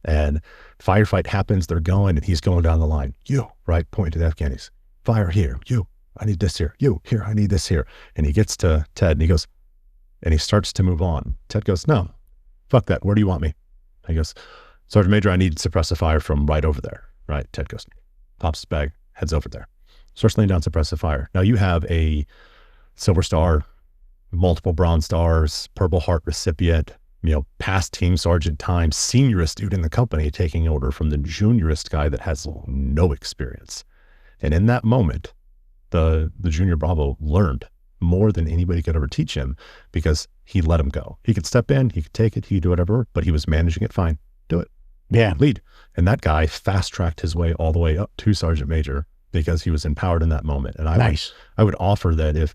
And firefight happens, they're going, and he's going down the line. You, right, pointing to the Afghanis. Fire here. You, I need this here. You, here, I need this here. And he gets to Ted, and he goes, and he starts to move on. Ted goes, no, fuck that. Where do you want me? He goes, Sergeant Major, I need suppressive fire from right over there. Right, Ted goes, pops his bag, heads over there. Starts laying down suppressive fire. Now you have a Silver Star, multiple Bronze Stars, Purple Heart recipient, past team sergeant time, seniorist dude in the company taking order from the juniorist guy that has no experience. And in that moment, the junior Bravo learned more than anybody could ever teach him because he let him go. He could step in, he could take it, he could do whatever, but he was managing it fine. Do it. Yeah. Lead. And that guy fast-tracked his way all the way up to Sergeant Major because he was empowered in that moment. And I would offer that if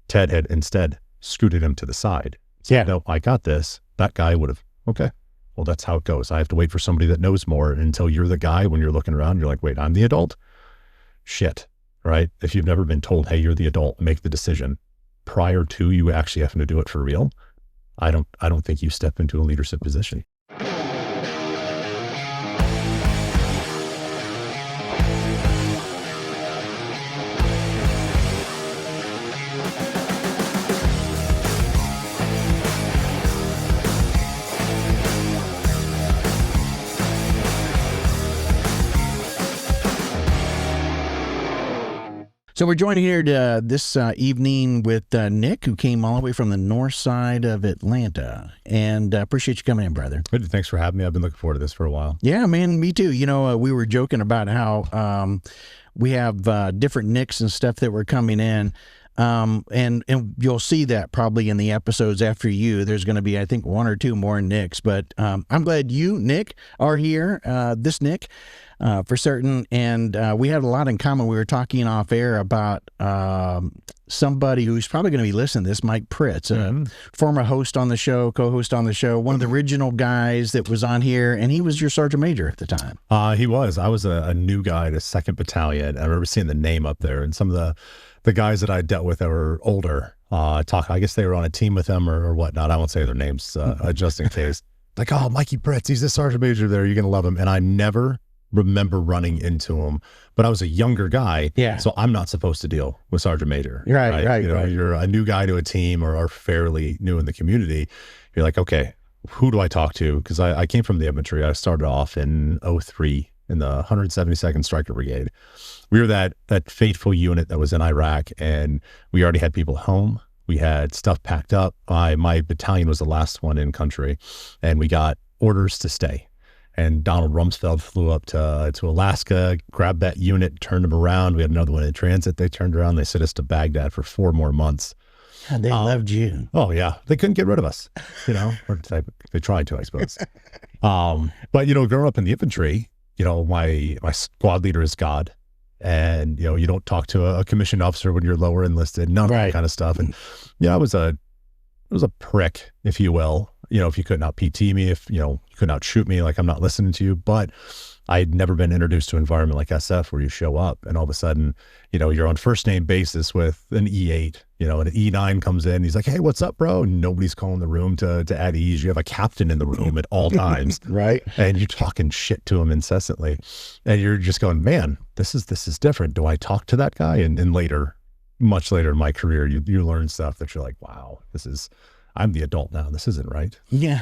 Ted had instead scooted him to the side, no, I got this, that guy would have, okay, well, that's how it goes. I have to wait for somebody that knows more until you're the guy. When you're looking around, you're like, wait, I'm the adult? Shit, right? If you've never been told, hey, you're the adult, make the decision prior to you actually having to do it for real, I don't think you step into a leadership position. So we're joined here this evening with Nick, who came all the way from the north side of Atlanta. And appreciate you coming in, brother. Good. Thanks for having me. I've been looking forward to this for a while. Yeah, man, me too. We were joking about how we have different Nicks and stuff that were coming in. And you'll see that probably in the episodes after you. There's going to be, I think, one or two more Nicks. But I'm glad you, Nick, are here, this Nick. For certain, and we had a lot in common. We were talking off air about somebody who's probably going to be listening to this, Mike Pritz, former host on the show, co-host on the show, one of the original guys that was on here, and he was your Sergeant Major at the time. He was. I was a new guy to 2nd Battalion. I remember seeing the name up there, and some of the guys that I dealt with that were older, I guess they were on a team with them or whatnot. I won't say their names just in case. Like, oh, Mikey Pritz, he's the Sergeant Major there. You're going to love him. And I never remember running into him, but I was a younger guy, so I'm not supposed to deal with Sergeant Major. Right. You're a new guy to a team or fairly new in the community. You're like, okay, who do I talk to? Because I came from the infantry. I started off in 2003 in the 172nd Stryker Brigade. We were that faithful unit that was in Iraq, and we already had people home. We had stuff packed up. My battalion was the last one in country, and we got orders to stay. And Donald Rumsfeld flew up to Alaska, grabbed that unit, turned them around. We had another one in transit. They turned around. They sent us to Baghdad for 4 more months. God, they loved you. Oh, yeah. They couldn't get rid of us, or they tried to, I suppose. But, growing up in the infantry, my squad leader is God. And, you don't talk to a commissioned officer when you're lower enlisted, none of that kind of stuff. And, I was a prick, if you will. If you couldn't out PT me, if, you couldn't out shoot me, like I'm not listening to you. But I'd never been introduced to an environment like SF where you show up and all of a sudden, you're on first name basis with an E8, and an E9 comes in. He's like, hey, what's up, bro? And nobody's calling the room to add ease. You have a captain in the room at all times. Right. And you're talking shit to him incessantly. And you're just going, man, this is different. Do I talk to that guy? And later, much later in my career, you learn stuff that you're like, wow, I'm the adult now. This isn't right. Yeah.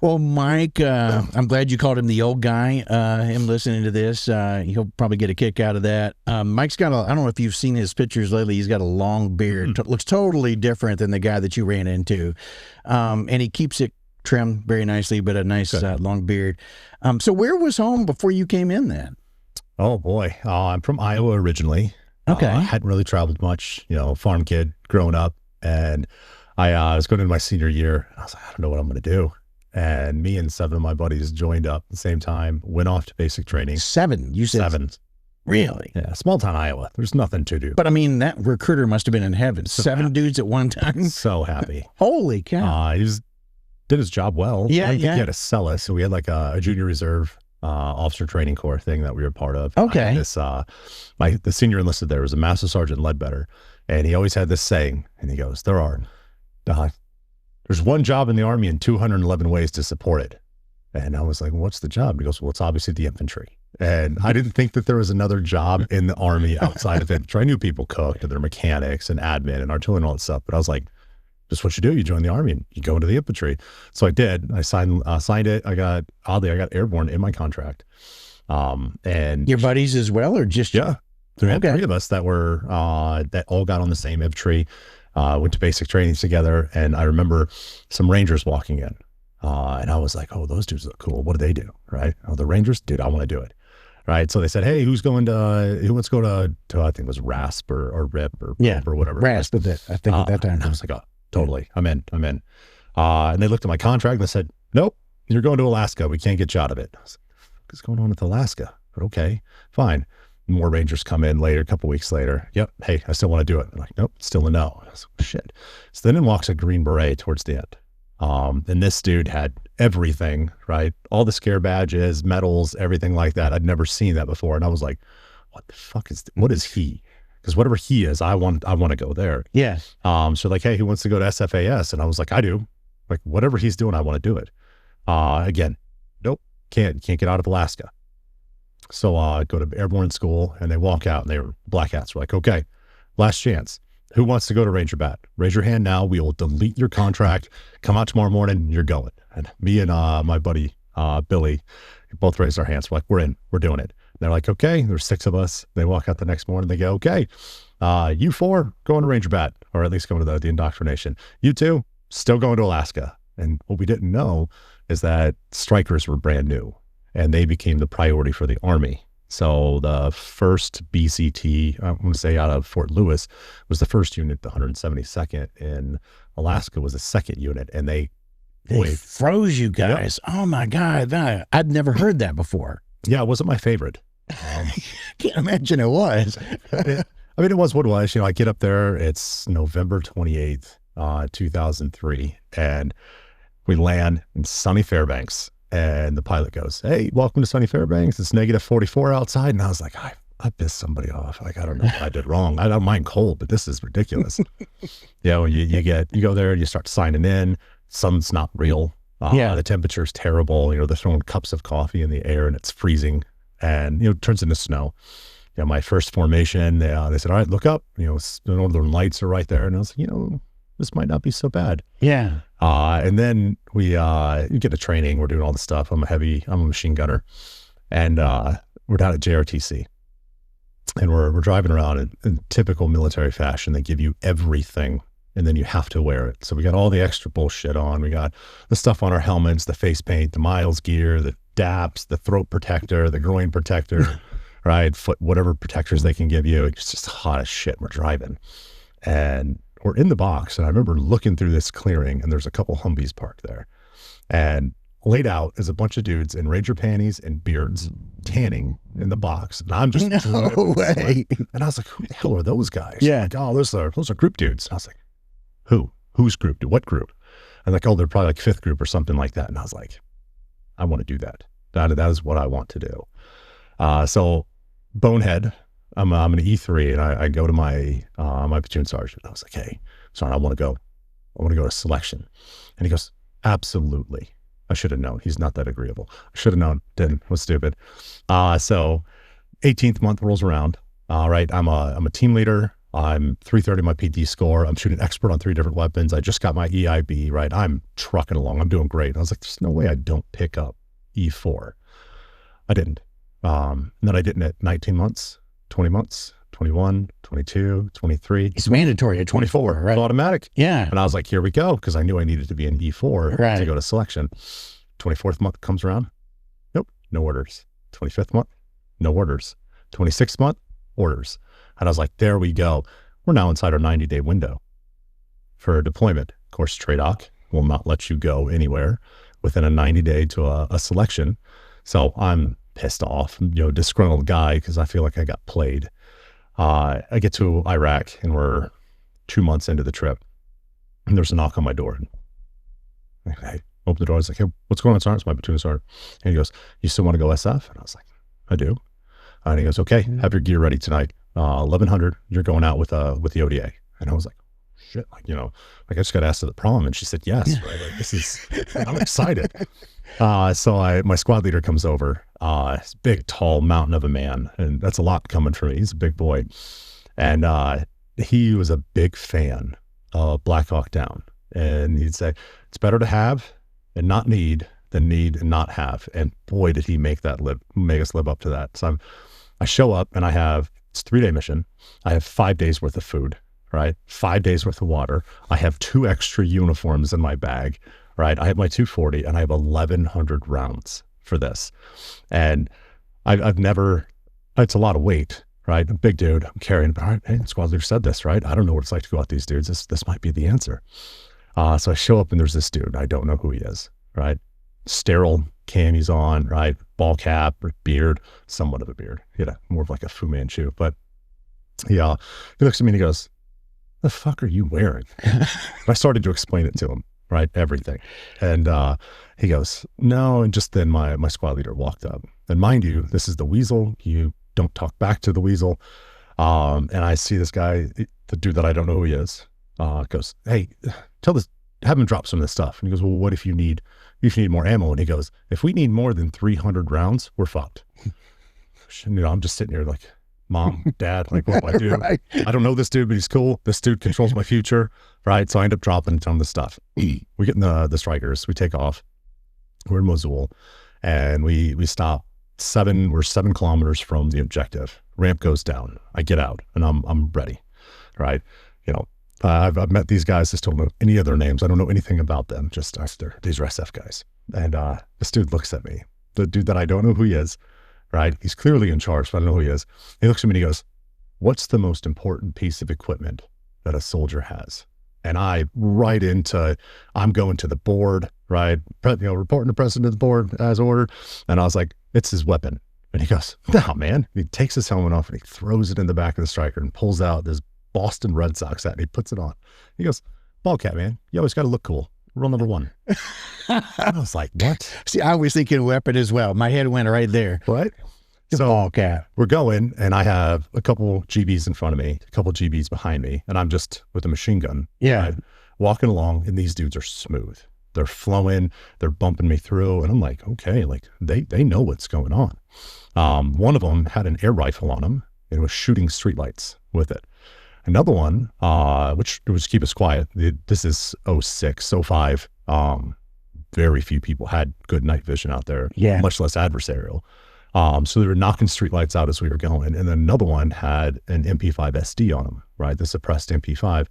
Well, Mike, I'm glad you called him the old guy. Him listening to this, he'll probably get a kick out of that. Mike's got I don't know if you've seen his pictures lately. He's got a long beard. Looks totally different than the guy that you ran into. And he keeps it trimmed very nicely, but a nice long beard. So where was home before you came in then? Oh, boy. I'm from Iowa originally. Okay. I hadn't really traveled much, farm kid growing up. And I was going into my senior year. I was like, I don't know what I'm going to do. And me and 7 of my buddies joined up at the same time, went off to basic training. 7? You said 7. Really? Yeah, small town Iowa. There's nothing to do. But I mean, that recruiter must have been in heaven. So 7 dudes at one time. So happy. Holy cow. He did his job well. Yeah, I think he had to sell us. So we had like a junior reserve officer training corps thing that we were part of. Okay. The senior enlisted there was a Master Sergeant Ledbetter. And he always had this saying, and he goes, there's one job in the Army and 211 ways to support it. And I was like, what's the job? He goes, well, it's obviously the infantry. And I didn't think that there was another job in the Army outside of infantry. I knew people cooked and they're mechanics and admin and artillery and all that stuff. But I was like, just what you do. You join the Army and you go into the infantry. So I did. I signed it. I got Airborne in my contract. And your buddies as well, or just yeah, there were three of us that were that all got on the same infantry, went to basic trainings together. And I remember some Rangers walking in, and I was like, "Oh, those dudes look cool. What do they do?" Right? Oh, the Rangers, dude, I want to do it. Right. So they said, "Hey, who wants to go to I think it was RASP or RIP or or whatever." RASP at that, I think at that time. And I was like, "Oh, totally. I'm in. And they looked at my contract and they said, "Nope, you're going to Alaska. We can't get you out of it." I was like, what's going on with Alaska? But okay, fine. More Rangers come in later, a couple weeks later. Yep. Hey, I still want to do it. They're like, nope, still a no. I was like, shit. So then in walks a Green Beret towards the end. And this dude had everything, right? All the scare badges, medals, everything like that. I'd never seen that before. And I was like, what the fuck what is he? Because whatever he is, I want to go there. Yeah. So like, hey, who wants to go to SFAS? And I was like, I do. Like, whatever he's doing, I want to do it. Again, nope, can't get out of Alaska. So I go to Airborne school and they walk out and they were black hats. We're like, okay, last chance. Who wants to go to Ranger Bat? Raise your hand now. We will delete your contract. Come out tomorrow morning. You're going. And me and my buddy, Billy, both raised our hands. We're like, we're in. We're doing it. And they're like, okay. There's 6 of us. They walk out the next morning. They go, okay, you 4 going to Ranger Bat, or at least going to the indoctrination. You 2 still going to Alaska. And what we didn't know is that strikers were brand new and they became the priority for the Army. So the first BCT, I want to say out of Fort Lewis, was the first unit. The 172nd in Alaska was the 2nd unit, and they froze you guys. Yep. Oh my God, I'd never heard that before. Yeah, it wasn't my favorite. Can't imagine it was. I mean, it was what it was. You know, I get up there. It's November 28th, 2003, and we land in sunny Fairbanks. And the pilot goes, hey, welcome to sunny Fairbanks. It's negative 44 outside. And I was like, I pissed somebody off. Like, I don't know what I did wrong. I don't mind cold, but this is ridiculous. You know, you go there and you start signing in. Sun's not real. The temperature's terrible. You know, they're throwing cups of coffee in the air and it's freezing and, you know, it turns into snow. You know, my first formation, they said, all right, look up. You know, the northern lights are right there. And I was like, you know, this might not be so bad. Yeah. And then we get to training. We're doing all the stuff. I'm a machine gunner. And we're down at JRTC. And we're driving around in typical military fashion. They give you everything, and then you have to wear it. So we got all the extra bullshit on. We got the stuff on our helmets, the face paint, the miles gear, the DAPs, the throat protector, the groin protector, right? Foot, whatever protectors they can give you. It's just hot as shit. We're driving. And we're in the box, and I remember looking through this clearing, and there's a couple Humvees parked there. And laid out is a bunch of dudes in Ranger panties and beards, tanning in the box. And I'm just, no way. And I was like, who the hell are those guys? Yeah. Like, oh, those are group dudes. And I was like, who? Whose group? What group? And like, oh, they're probably like 5th group or something like that. And I was like, I want to do that. That is what I want to do. So bonehead, I'm an E3, and I go to my platoon sergeant. I was like, hey, sorry, I want to go to selection. And he goes, absolutely. I should have known. He's not that agreeable. I should have known. Didn't. Was stupid. So 18th month rolls around. All right. I'm a team leader. I'm 330 my PD score. I'm shooting expert on 3 different weapons. I just got my EIB, right? I'm trucking along. I'm doing great. And I was like, there's no way I don't pick up E4. I didn't. And then I didn't at 19 months, 20 months, 21, 22, 23. It's mandatory at 24, right? It's automatic. Yeah. And I was like, here we go. Because I knew I needed to be in E4 to go to selection. 24th month comes around. Nope. No orders. 25th month. No orders. 26th month. Orders. And I was like, there we go. We're now inside our 90-day window for deployment. Of course, TRADOC will not let you go anywhere within a 90-day to a selection. So I'm pissed off, disgruntled guy, because I feel like I got played. I get to Iraq, and we're 2 months into the trip, and there's a knock on my door. I open the door. I was like, hey, what's going on, Sergeant? It's my platoon sergeant. And he goes, you still want to go SF? And I was like, I do. And he goes, okay, have your gear ready tonight. 1100, you're going out with the ODA. And I was like, shit, like, like I just got asked to the prom, and she said yes, right? Like, this is, I'm excited. So my squad leader comes over, this big, tall mountain of a man, and that's a lot coming for me. He's a big boy. And he was a big fan of Black Hawk Down. And he'd say, it's better to have and not need than need and not have. And boy, did he make us live up to that. So I show up, and it's a 3-day mission. I have 5 days worth of food, right? 5 days worth of water. I have 2 extra uniforms in my bag, right? I have my 240, and I have 1,100 rounds for this. And I've never, it's a lot of weight, right? A big dude, I'm carrying, but all right, hey, squad leader said this, right? I don't know what it's like to go out these dudes. This might be the answer. So I show up, and there's this dude. I don't know who he is, right? Sterile camis on, right? Ball cap, beard, somewhat of a beard. He had more of like a Fu Manchu. But he looks at me and he goes, the fuck are you wearing? I started to explain it to him, right? Everything. And he goes, no. And just then my squad leader walked up. And mind you, this is the Weasel. You don't talk back to the Weasel. And I see this guy, the dude that I don't know who he is, goes, hey, have him drop some of this stuff. And he goes, well, what if you need more ammo? And he goes, if we need more than 300 rounds, we're fucked. I'm just sitting here like, mom, dad, like, what do I do? Right. I don't know this dude, but he's cool. This dude controls my future, right? So I end up dropping some of the stuff. We get in the Strikers. We take off. We're in Mosul, and we stop. We're 7 kilometers from the objective. Ramp goes down. I get out, and I'm ready, right? I've met these guys, just don't know any of their names. I don't know anything about them. Just these are SF guys. And this dude looks at me, the dude that I don't know who he is, right? He's clearly in charge, but I don't know who he is. He looks at me and he goes, what's the most important piece of equipment that a soldier has? And I'm going to the board, right? Reporting to president of the board as ordered. And I was like, it's his weapon. And he goes, no, man. He takes his helmet off and he throws it in the back of the Striker and pulls out this Boston Red Sox hat, and he puts it on. He goes, ball cap, man. You always got to look cool. Rule number 1. I was like, what? See, I was thinking weapon as well. My head went right there. What? So ball cap. We're going, and I have a couple GBs in front of me, a couple GBs behind me, and I'm just with a machine gun. Yeah. Right, walking along, and these dudes are smooth. They're flowing. They're bumping me through, and I'm like, okay, like they know what's going on. One of them had an air rifle on him and was shooting streetlights with it. Another one, which was keep us quiet. This is 06, 05. Very few people had good night vision out there, much less adversarial. So they were knocking streetlights out as we were going. And then another one had an MP5 SD on him, right? The suppressed MP5.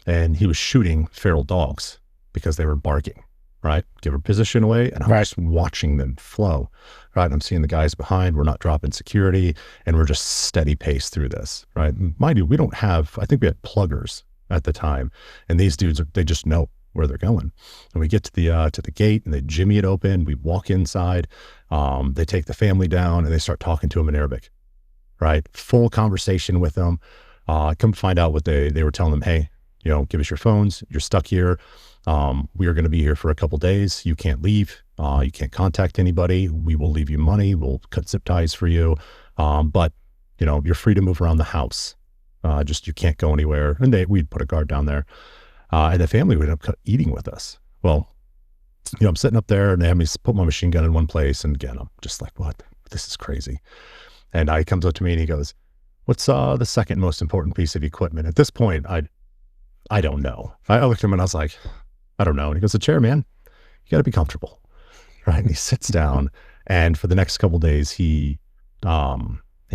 And he was shooting feral dogs because they were barking, right? Give her position away. And I'm just watching them flow, right? I'm seeing the guys behind. We're not dropping security, and we're just steady pace through this, right? Mind you, I think we had pluggers at the time, and these dudes, they just know where they're going. And we get to the gate, and they jimmy it open. We walk inside. They take the family down, and they start talking to them in Arabic, right? Full conversation with them. Come find out what they were telling them. Hey, give us your phones. You're stuck here. We are going to be here for a couple days. You can't leave. You can't contact anybody. We will leave you money. We'll cut zip ties for you. But you're free to move around the house. Just, you can't go anywhere. And we'd put a guard down there. And the family would end up eating with us. Well, I'm sitting up there, and they have me put my machine gun in one place. And again, I'm just like, what? This is crazy. And he comes up to me and he goes, what's the second most important piece of equipment? At this point, I don't know. I looked at him and I was like, I don't know. And he goes, the chair, man, you got to be comfortable. Right. And he sits down, and for the next couple of days, he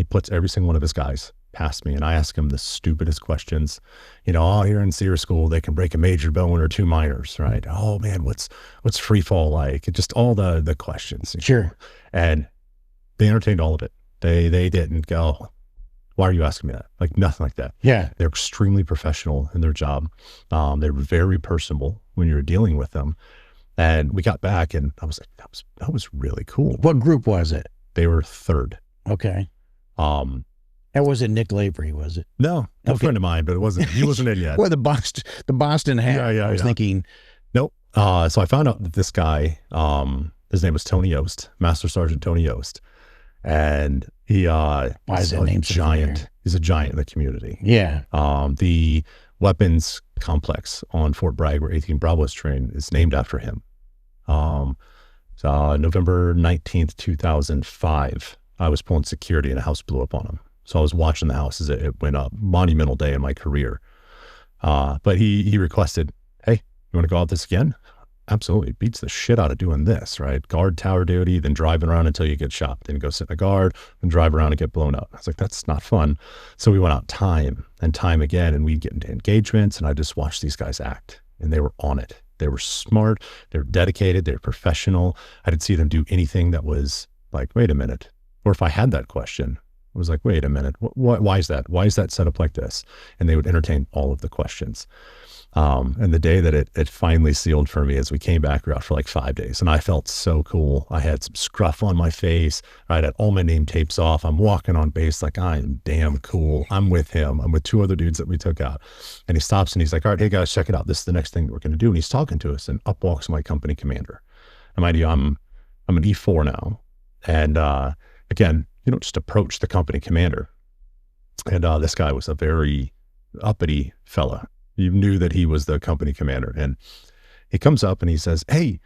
puts every single one of his guys past me, and I ask him the stupidest questions. Here in SEER school, they can break a major bone or 2 minors, right? Oh man, what's free fall like? Just all the questions. Sure. And they entertained all of it. They didn't go, why are you asking me that? Like, nothing like that. Yeah. They're extremely professional in their job. They were very personable when you were dealing with them. And we got back, and I was like, that was really cool. What group was it? They were 3rd. Okay. That wasn't Nick Lavery, was it? No, a friend of mine, but he wasn't in yet. Well, the Boston hat. Yeah. I was thinking. Nope. So I found out that this guy, his name was Tony Yost, Master Sergeant Tony Yost. And he, why is that name giant? He's a giant in the community. Yeah. weapons complex on Fort Bragg, where 18 Bravo is trained, is named after him. So November 19th, 2005, I was pulling security and a house blew up on him. So I was watching the house as it went up. Monumental day in my career. But he requested, hey, you want to go out this again? Absolutely. Beats the shit out of doing this, right? Guard tower duty, then driving around until you get shot. Then go sit in a guard, then drive around and get blown up. I was like, that's not fun. So we went out time and time again, and we'd get into engagements, and I just watched these guys act, and they were on it. They were smart. They were dedicated. They were professional. I didn't see them do anything that was like, wait a minute. Or if I had that question, I was like, wait a minute. Why is that? Why is that set up like this? And they would entertain all of the questions. And the day that it finally sealed for me is we came back, we were out for like 5 days, and I felt so cool. I had some scruff on my face. I had all my name tapes off. I'm walking on base like, I am damn cool. I'm with him. I'm with 2 other dudes that we took out. And he stops and he's like, all right, hey guys, check it out. This is the next thing that we're going to do. And he's talking to us, and up walks my company commander. And mind you, I'm an E4 now. And again, you don't just approach the company commander. And this guy was a very uppity fella. You knew that he was the company commander. And he comes up and he says, hey,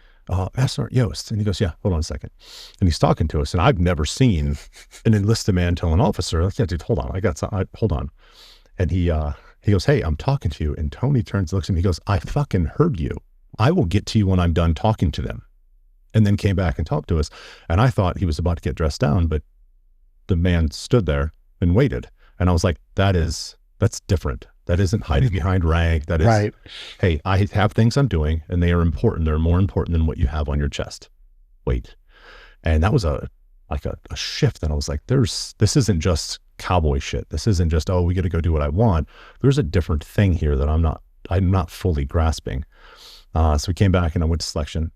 Master Yost. And he goes, yeah, hold on a second. And he's talking to us. And I've never seen an enlisted man tell an officer, like, yeah, dude, hold on. Hold on. And he goes, hey, I'm talking to you. And Tony turns, looks at me, he goes, I fucking heard you. I will get to you when I'm done talking to them. And then came back and talked to us. And I thought he was about to get dressed down, but the man stood there and waited. And I was like, that's different. That isn't hiding behind rank. That is, right. Hey, I have things I'm doing, and they are important. They're more important than what you have on your chest. Wait. And that was a shift. And I was like, this isn't just cowboy shit. This isn't just, oh, we got to go do what I want. There's a different thing here that I'm not fully grasping. So we came back and I went to selection,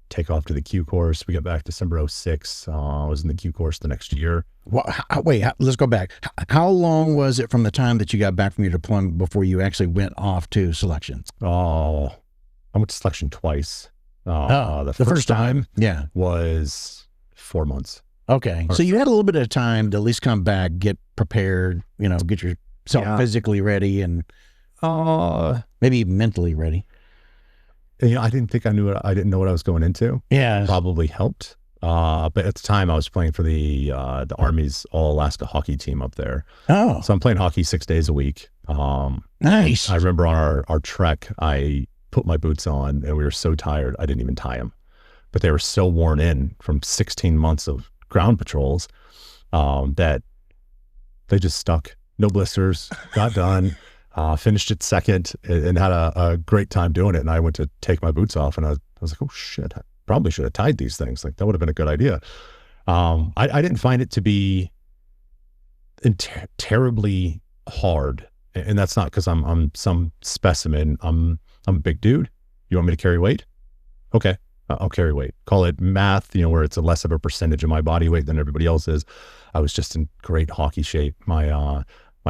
take off to the Q course. We got back December 06. I was in the Q course the next year. Well, wait, let's go back. How long was it from the time that you got back from your deployment before you actually went off to selection? Oh, I went to selection twice. The first time was 4 months. Okay. So you had a little bit of time to at least come back, get prepared, get yourself physically ready and maybe mentally ready. I didn't think I didn't know what I was going into. Yeah. Probably helped. But at the time I was playing for the Army's All-Alaska hockey team up there. Oh. So I'm playing hockey 6 days a week. Nice. I remember on our trek, I put my boots on and we were so tired, I didn't even tie them. But they were so worn in from 16 months of ground patrols that they just stuck. No blisters, got done. Finished it second and had a great time doing it. And I went to take my boots off and I was like, oh shit, I probably should have tied these things. Like that would have been a good idea. I didn't find it to be terribly hard. And that's not because I'm some specimen. I'm a big dude. You want me to carry weight? Okay. I'll carry weight. Call it math, where it's a less of a percentage of my body weight than everybody else is. I was just in great hockey shape. My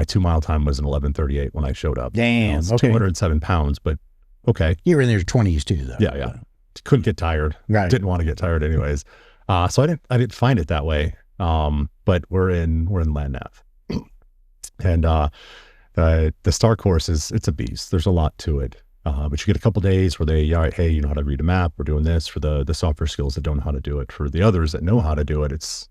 2 mile time was an 11:38 when I showed up. Damn. Okay. 207 pounds, but okay. You were in your 20s too, though. Yeah. Couldn't get tired. Right. Didn't want to get tired anyways. So I didn't find it that way. But we're in land nav. And the STAR course it's a beast. There's a lot to it. But you get a couple days where all right, hey, you know how to read a map. We're doing this for the software skills that don't know how to do it. For the others that know how to do it, it's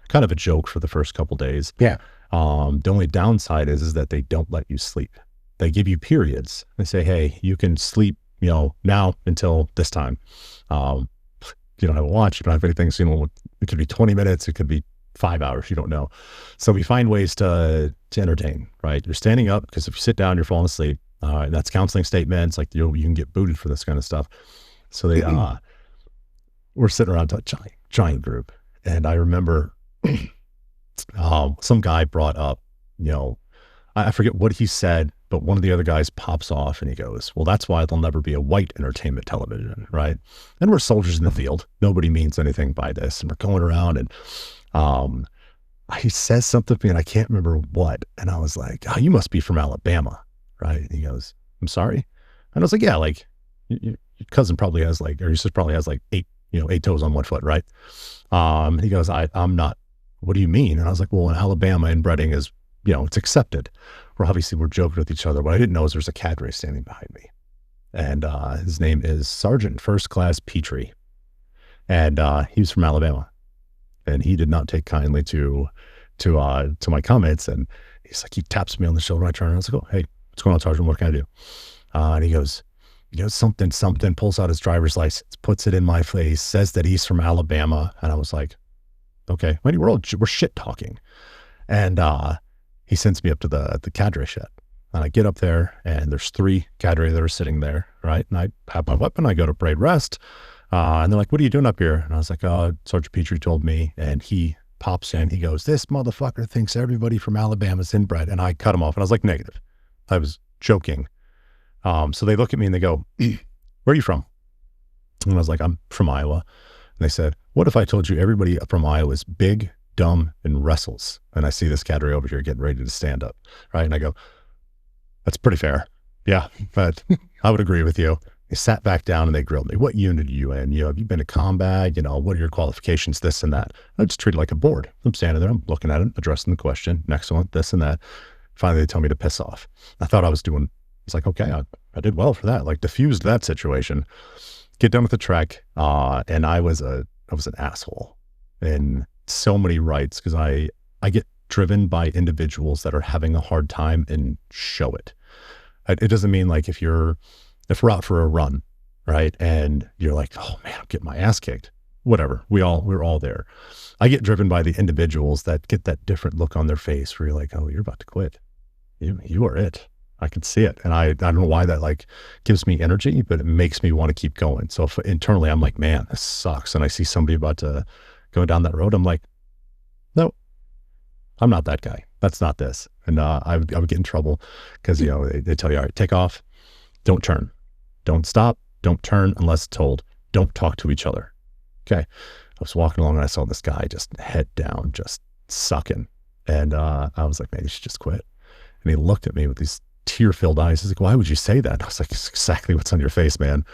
kind of a joke for the first couple days. Yeah. The only downside is that they don't let you sleep. They give you periods. They say, hey, you can sleep, now until this time. You don't have a watch. You don't have anything. So, it could be 20 minutes. It could be 5 hours. You don't know. So we find ways to entertain, right? You're standing up because if you sit down, you're falling asleep. That's counseling statements. Like you can get booted for this kind of stuff. So we're sitting around a giant group. And I remember some guy brought up, I forget what he said, but one of the other guys pops off and he goes, well, that's why there'll never be a white entertainment television, right? And we're soldiers in the field. Nobody means anything by this. And we're going around and he says something to me and I can't remember what. And I was like, oh, you must be from Alabama, right? And he goes, I'm sorry. And I was like, yeah, like your cousin probably has or your sister probably has 8 toes on one foot, right? He goes, I'm not. What do you mean? And I was like, well, in Alabama, inbreeding is, it's accepted. we're joking with each other. What I didn't know is there's a cadre standing behind me. And his name is Sergeant First Class Petrie. And he was from Alabama. And he did not take kindly to my comments. And he's like, he taps me on the shoulder. I turn around. I was like, oh, hey, what's going on, Sergeant? What can I do? And he goes, something, pulls out his driver's license, puts it in my face, says that he's from Alabama. And I was like, okay, we're shit talking. And he sends me up to the cadre shed. And I get up there, and there's 3 cadre that are sitting there, right? And I have my weapon. I go to parade rest. And they're like, what are you doing up here? And I was like, Sergeant Petrie told me. And he pops in. He goes, this motherfucker thinks everybody from Alabama's inbred. And I cut him off. And I was like, negative. I was joking. So they look at me and they go, where are you from? And I was like, I'm from Iowa. And they said, what if I told you everybody from Iowa is big, dumb, and wrestles? And I see this cadre over here getting ready to stand up, right? And I go, that's pretty fair. Yeah, but I would agree with you. They sat back down and they grilled me. What unit are you in? Have you been to combat? What are your qualifications? This and that. I just treat it like a board. I'm standing there, I'm looking at it, addressing the question. Next one, this and that. Finally, they tell me to piss off. I thought I was like, okay, I did well for that. Like, diffused that situation. Get done with the trek, and I was an asshole in so many rights because I get driven by individuals that are having a hard time and show it. It doesn't mean like if we're out for a run, right? And you're like, oh man, I'm getting my ass kicked. Whatever. We're all there. I get driven by the individuals that get that different look on their face where you're like, oh, you're about to quit. You are it. I can see it. And I don't know why that like gives me energy, but it makes me want to keep going. So if internally I'm like, man, this sucks. And I see somebody about to go down that road. I'm like, no, I'm not that guy. That's not this. And I would get in trouble because, they tell you, all right, take off, don't turn, don't stop, don't turn unless told, don't talk to each other. Okay. I was walking along and I saw this guy just head down, just sucking. And I was like, man, you should just quit. And he looked at me with these tear-filled eyes. He's like, why would you say that? And I was like, it's exactly what's on your face, man.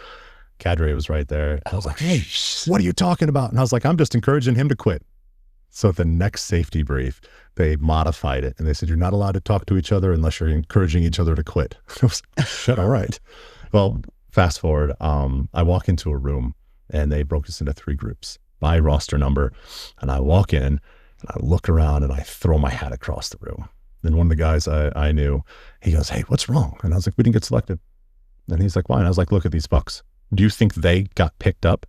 Cadre was right there. I was like, hey, what are you talking about? And I was like, I'm just encouraging him to quit. So at the next safety brief, they modified it and they said, you're not allowed to talk to each other unless you're encouraging each other to quit. I was like, shit, all right. Well, fast forward, I walk into a room and they broke us into 3 groups by roster number. And I walk in and I look around and I throw my hat across the room. Then one of the guys I knew, he goes, hey, what's wrong? And I was like, we didn't get selected. And he's like, why? And I was like, look at these fucks. Do you think they got picked up?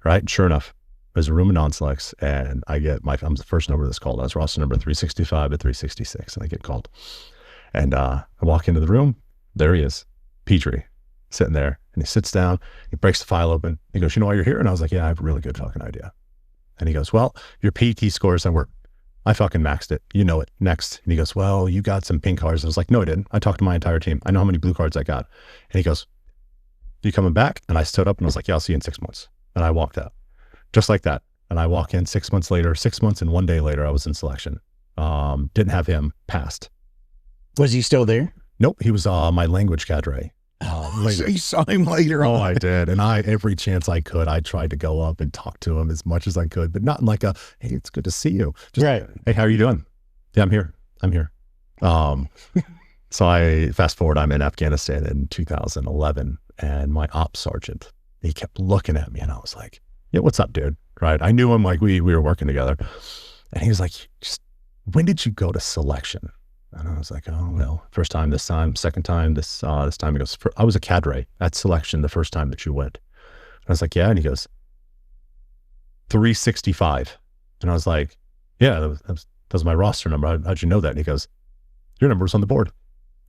Right? And sure enough, there's a room of non-selects and I'm the first number that's called. I was roster number 365 to 366 and I get called. And I walk into the room, there he is, Petrie, sitting there. And he sits down, he breaks the file open. He goes, you know why you're here? And I was like, yeah, I have a really good fucking idea. And he goes, well, your PT scores I fucking maxed it. You know it. Next. And he goes, well, you got some pink cards. I was like, no, I didn't. I talked to my entire team. I know how many blue cards I got. And he goes, you coming back? And I stood up and I was like, yeah, I'll see you in 6 months. And I walked out just like that. And I walk in 6 months later, 6 months and 1 day later, I was in selection. Didn't have him passed. Was he still there? Nope. He was my language cadre. So you saw him later on. Oh, I did. And every chance I could, I tried to go up and talk to him as much as I could, but not in like a, hey, it's good to see you. Just, right. Hey, how are you doing? Yeah, I'm here. So I fast forward, I'm in Afghanistan in 2011 and my ops sergeant, he kept looking at me and I was like, yeah, what's up, dude? Right. I knew him, like we were working together. And he was like, when did you go to selection? And I was like, oh, well, first time, this time, second time, this time. He goes, I was a cadre at selection the first time that you went. And I was like, yeah. And he goes, 365. And I was like, yeah, that was my roster number. How'd you know that? And he goes, your number was on the board.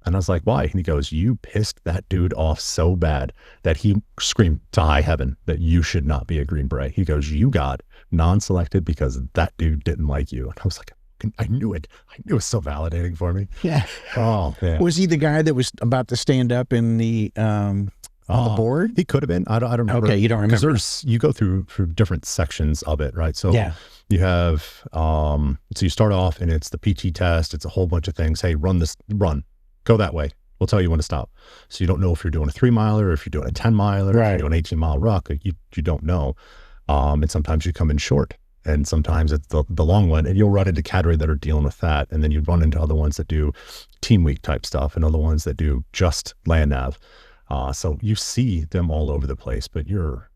And I was like, why? And he goes, you pissed that dude off so bad that he screamed to high heaven that you should not be a Green Beret. He goes, you got non-selected because that dude didn't like you. And I was like, I knew it. It was so validating for me. Yeah. Oh, yeah. Was he the guy that was about to stand up in the on the board? He could have been. I don't remember. Okay, you don't remember. Because you go through different sections of it, right? So yeah. You have, so you start off and it's the PT test. It's a whole bunch of things. Hey, run, go that way. We'll tell you when to stop. So you don't know if you're doing a 3-miler or if you're doing a 10-miler, right. If you're doing an 18-mile ruck, you don't know. And sometimes you come in short. And sometimes it's the long one, and you'll run into cadre that are dealing with that. And then you run into other ones that do team week type stuff and other ones that do just land nav. So you see them all over the place, but you're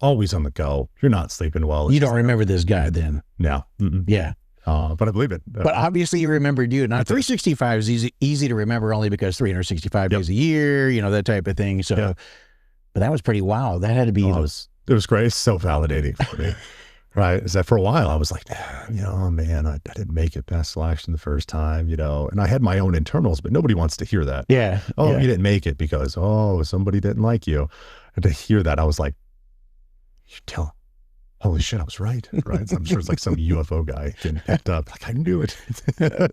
always on the go. You're not sleeping well. You don't remember this guy then? No. Yeah. But I believe it. But obviously you remembered you. Now 365 is easy to remember only because 365 days a year, you know, that type of thing. So, but that was pretty wild. That had to be. It was great. It's so validating for me. Right. Is that for a while I was like, you know, oh man, I didn't make it past selection the first time, you know, and I had my own internals, but nobody wants to hear that. Yeah. Oh, you didn't make it because, somebody didn't like you. And to hear that, I was like, holy shit, I was right. Right. So I'm sure it's like some UFO guy getting picked up. Like, I knew it.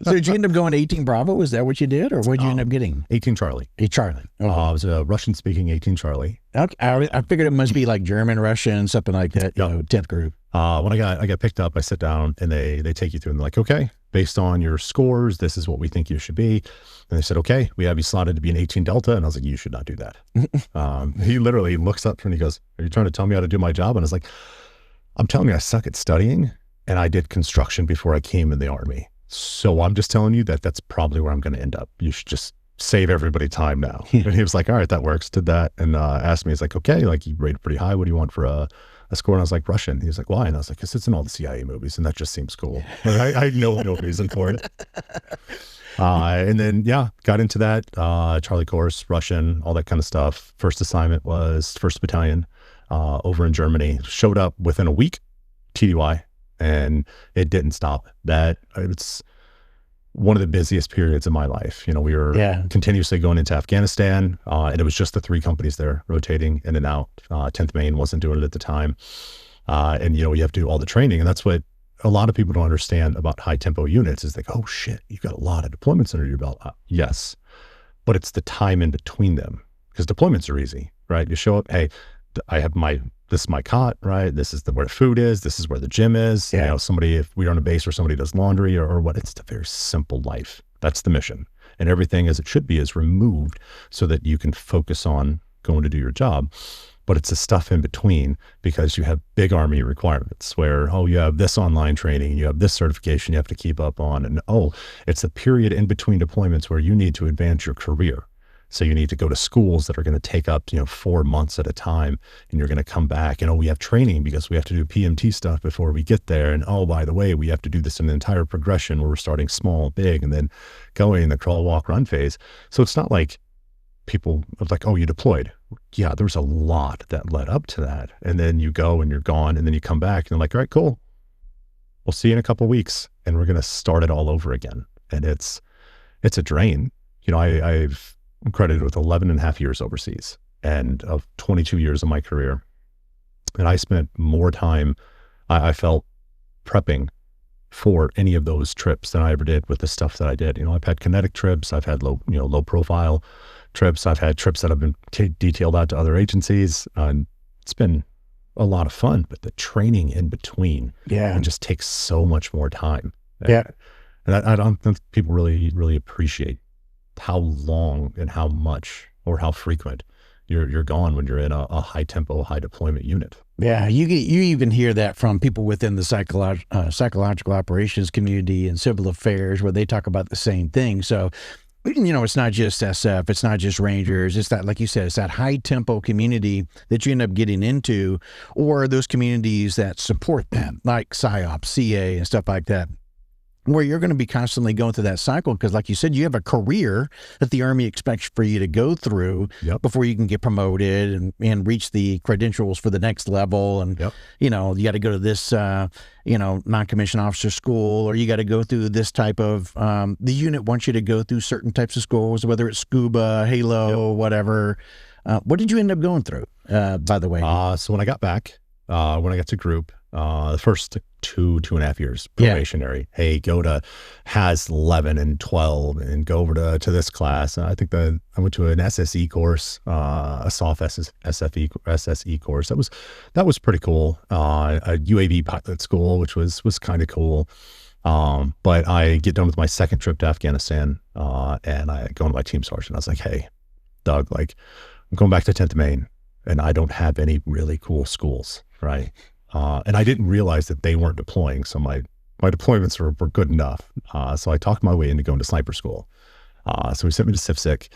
So did you end up going to 18 Bravo? Was that what you did? Or what did you end up getting? 18 Charlie. Charlie. Okay. I was a Russian speaking 18 Charlie. Okay. I figured it must be like German, Russian, something like that, you know, 10th group. When I got picked up, I sit down and they take you through and they're like, okay, based on your scores, this is what we think you should be. And they said, okay, we have you slotted to be an 18 Delta. And I was like, you should not do that. He literally looks up and he goes, are you trying to tell me how to do my job? And I was like, I'm telling you, I suck at studying and I did construction before I came in the Army. So I'm just telling you that that's probably where I'm going to end up. You should just save everybody time now. And he was like, all right, that works. Did that. And asked me, he's like, okay, like you rated pretty high. What do you want for a score? And I was like, Russian. He was like, why? And I was like, because it's in all the CIA movies and that just seems cool. I had no reason for it. And then, got into that, Charlie course, Russian, all that kind of stuff. First assignment was 1st Battalion. Over in Germany, showed up within a week, TDY, and it didn't stop. It's one of the busiest periods of my life. You know, we were continuously going into Afghanistan, and it was just the 3 companies there rotating in and out. 10th Maine wasn't doing it at the time. And, you know, you have to do all the training, and that's what a lot of people don't understand about high tempo units is like, oh shit, you've got a lot of deployments under your belt. Yes, but it's the time in between them because deployments are easy, right? You show up, hey, I have this is my cot, right? This is where the food is. This is where the gym is. You know, if we're on a base where somebody does laundry or what, it's a very simple life. That's the mission. And everything as it should be is removed so that you can focus on going to do your job. But it's the stuff in between because you have big Army requirements where, you have this online training, you have this certification you have to keep up on. And it's a period in between deployments where you need to advance your career. So you need to go to schools that are going to take up, 4 months at a time, and you're going to come back and, we have training because we have to do PMT stuff before we get there. And, by the way, we have to do this in an entire progression where we're starting small, big, and then going in the crawl, walk, run phase. So it's not like people are like, you deployed. Yeah, there was a lot that led up to that. And then you go and you're gone and then you come back and they're like, all right, cool. We'll see you in a couple of weeks and we're going to start it all over again. And it's a drain. I'm credited with 11 and a half years overseas and of 22 years of my career. And I spent more time, I felt, prepping for any of those trips than I ever did with the stuff that I did. I've had kinetic trips. I've had low profile trips. I've had trips that have been detailed out to other agencies. It's been a lot of fun, but the training in between it just takes so much more time. And I don't think people really, really appreciate how long and how much or how frequent you're gone when you're in a high tempo, high deployment unit. Yeah, you even hear that from people within the psychological operations community and civil affairs where they talk about the same thing. So, it's not just SF, it's not just Rangers, it's that, like you said, it's that high tempo community that you end up getting into, or those communities that support that, like PSYOP, CA, and stuff like that, where you're going to be constantly going through that cycle because, like you said, you have a career that the Army expects for you to go through before you can get promoted and reach the credentials for the next level. And, you got to go to this, non-commissioned officer school, or you got to go through this type of, the unit wants you to go through certain types of schools, whether it's scuba, Halo, whatever. What did you end up going through, by the way? So when I got back, when I got to group, the first 2.5 years probationary, hey, go to HAS 11 and 12 and go over to this class. I think I went to an SSE course, a soft SSE course. That was pretty cool. A UAV pilot school, which was kind of cool. But I get done with my second trip to Afghanistan, and I go to my team sergeant. I was like, hey, Doug, I'm going back to 10th Maine and I don't have any really cool schools, right? And I didn't realize that they weren't deploying. So my deployments were good enough. So I talked my way into going to sniper school. So he sent me to CIFSIC,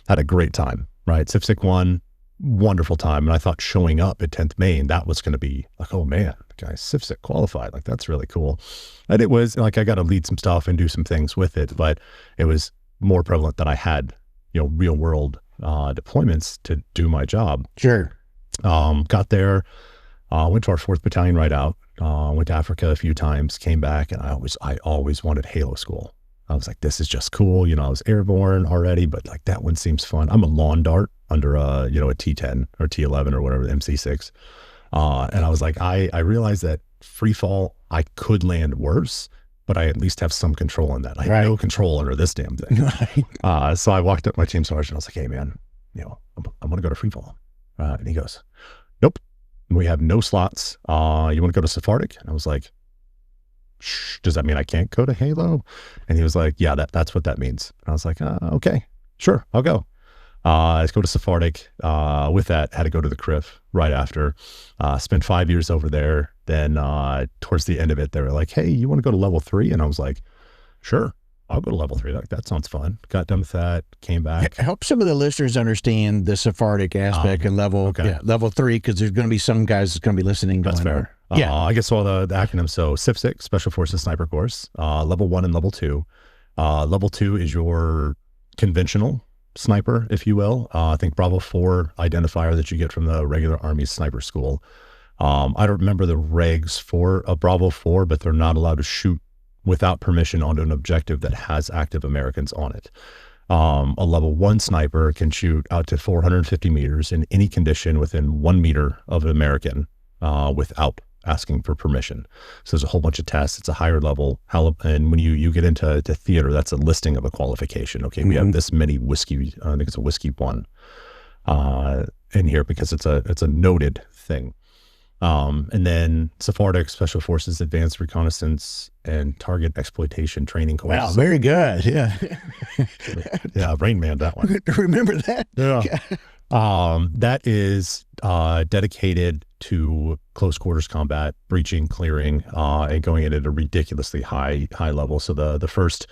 had a great time, right? CIFSIC 1, wonderful time. And I thought showing up at 10th Maine, that was going to be like, oh man, the guy CIFSIC qualified. Like, that's really cool. And it was like, I got to lead some stuff and do some things with it, but it was more prevalent that I had, real world deployments to do my job. Sure. Got there, went to our 4th Battalion right out, went to Africa a few times, came back, and I always wanted Halo school. I was like, this is just cool. I was airborne already, but like that one seems fun. I'm a lawn dart under a T10 or T11 or whatever, the MC6. And I was like, I realized that free fall, I could land worse, but I at least have some control in that. I have no control under this damn thing. Right. So I walked up my team sergeant. I was like, hey man, I'm going to go to free fall. And he goes, nope, we have no slots. You want to go to Sephardic? And I was like, does that mean I can't go to Halo? And he was like, yeah, that's what that means. And I was like, okay, sure, I'll go. Let's go to Sephardic. With that, had to go to the CRIF right after. Spent 5 years over there. Then towards the end of it, they were like, hey, you want to go to level 3? And I was like, sure, I'll go to level 3. That sounds fun. Got done with that, came back. Help some of the listeners understand the Sephardic aspect and level 3, because there's going to be some guys that's going to be listening. That's fair. I guess all the acronyms. So CIFSIC, Special Forces Sniper Course, level 1 and level 2. Level 2 is your conventional sniper, if you will. I think Bravo 4 identifier that you get from the regular Army sniper school. I don't remember the regs for a Bravo 4, but they're not allowed to shoot without permission onto an objective that has active Americans on it. A level 1 sniper can shoot out to 450 meters in any condition within 1 meter of an American without asking for permission. So there's a whole bunch of tests. It's a higher level. And when you get into theater, that's a listing of a qualification. Okay, we have this many whiskey, I think it's a whiskey 1 in here because it's a noted thing. And then Sephardic, Special Forces Advanced Reconnaissance and Target Exploitation Training Course. Wow, very good. Yeah. Yeah, Rain Man, that one. Remember that? Yeah. That is dedicated to close quarters combat, breaching, clearing, and going in at a ridiculously high level. So the first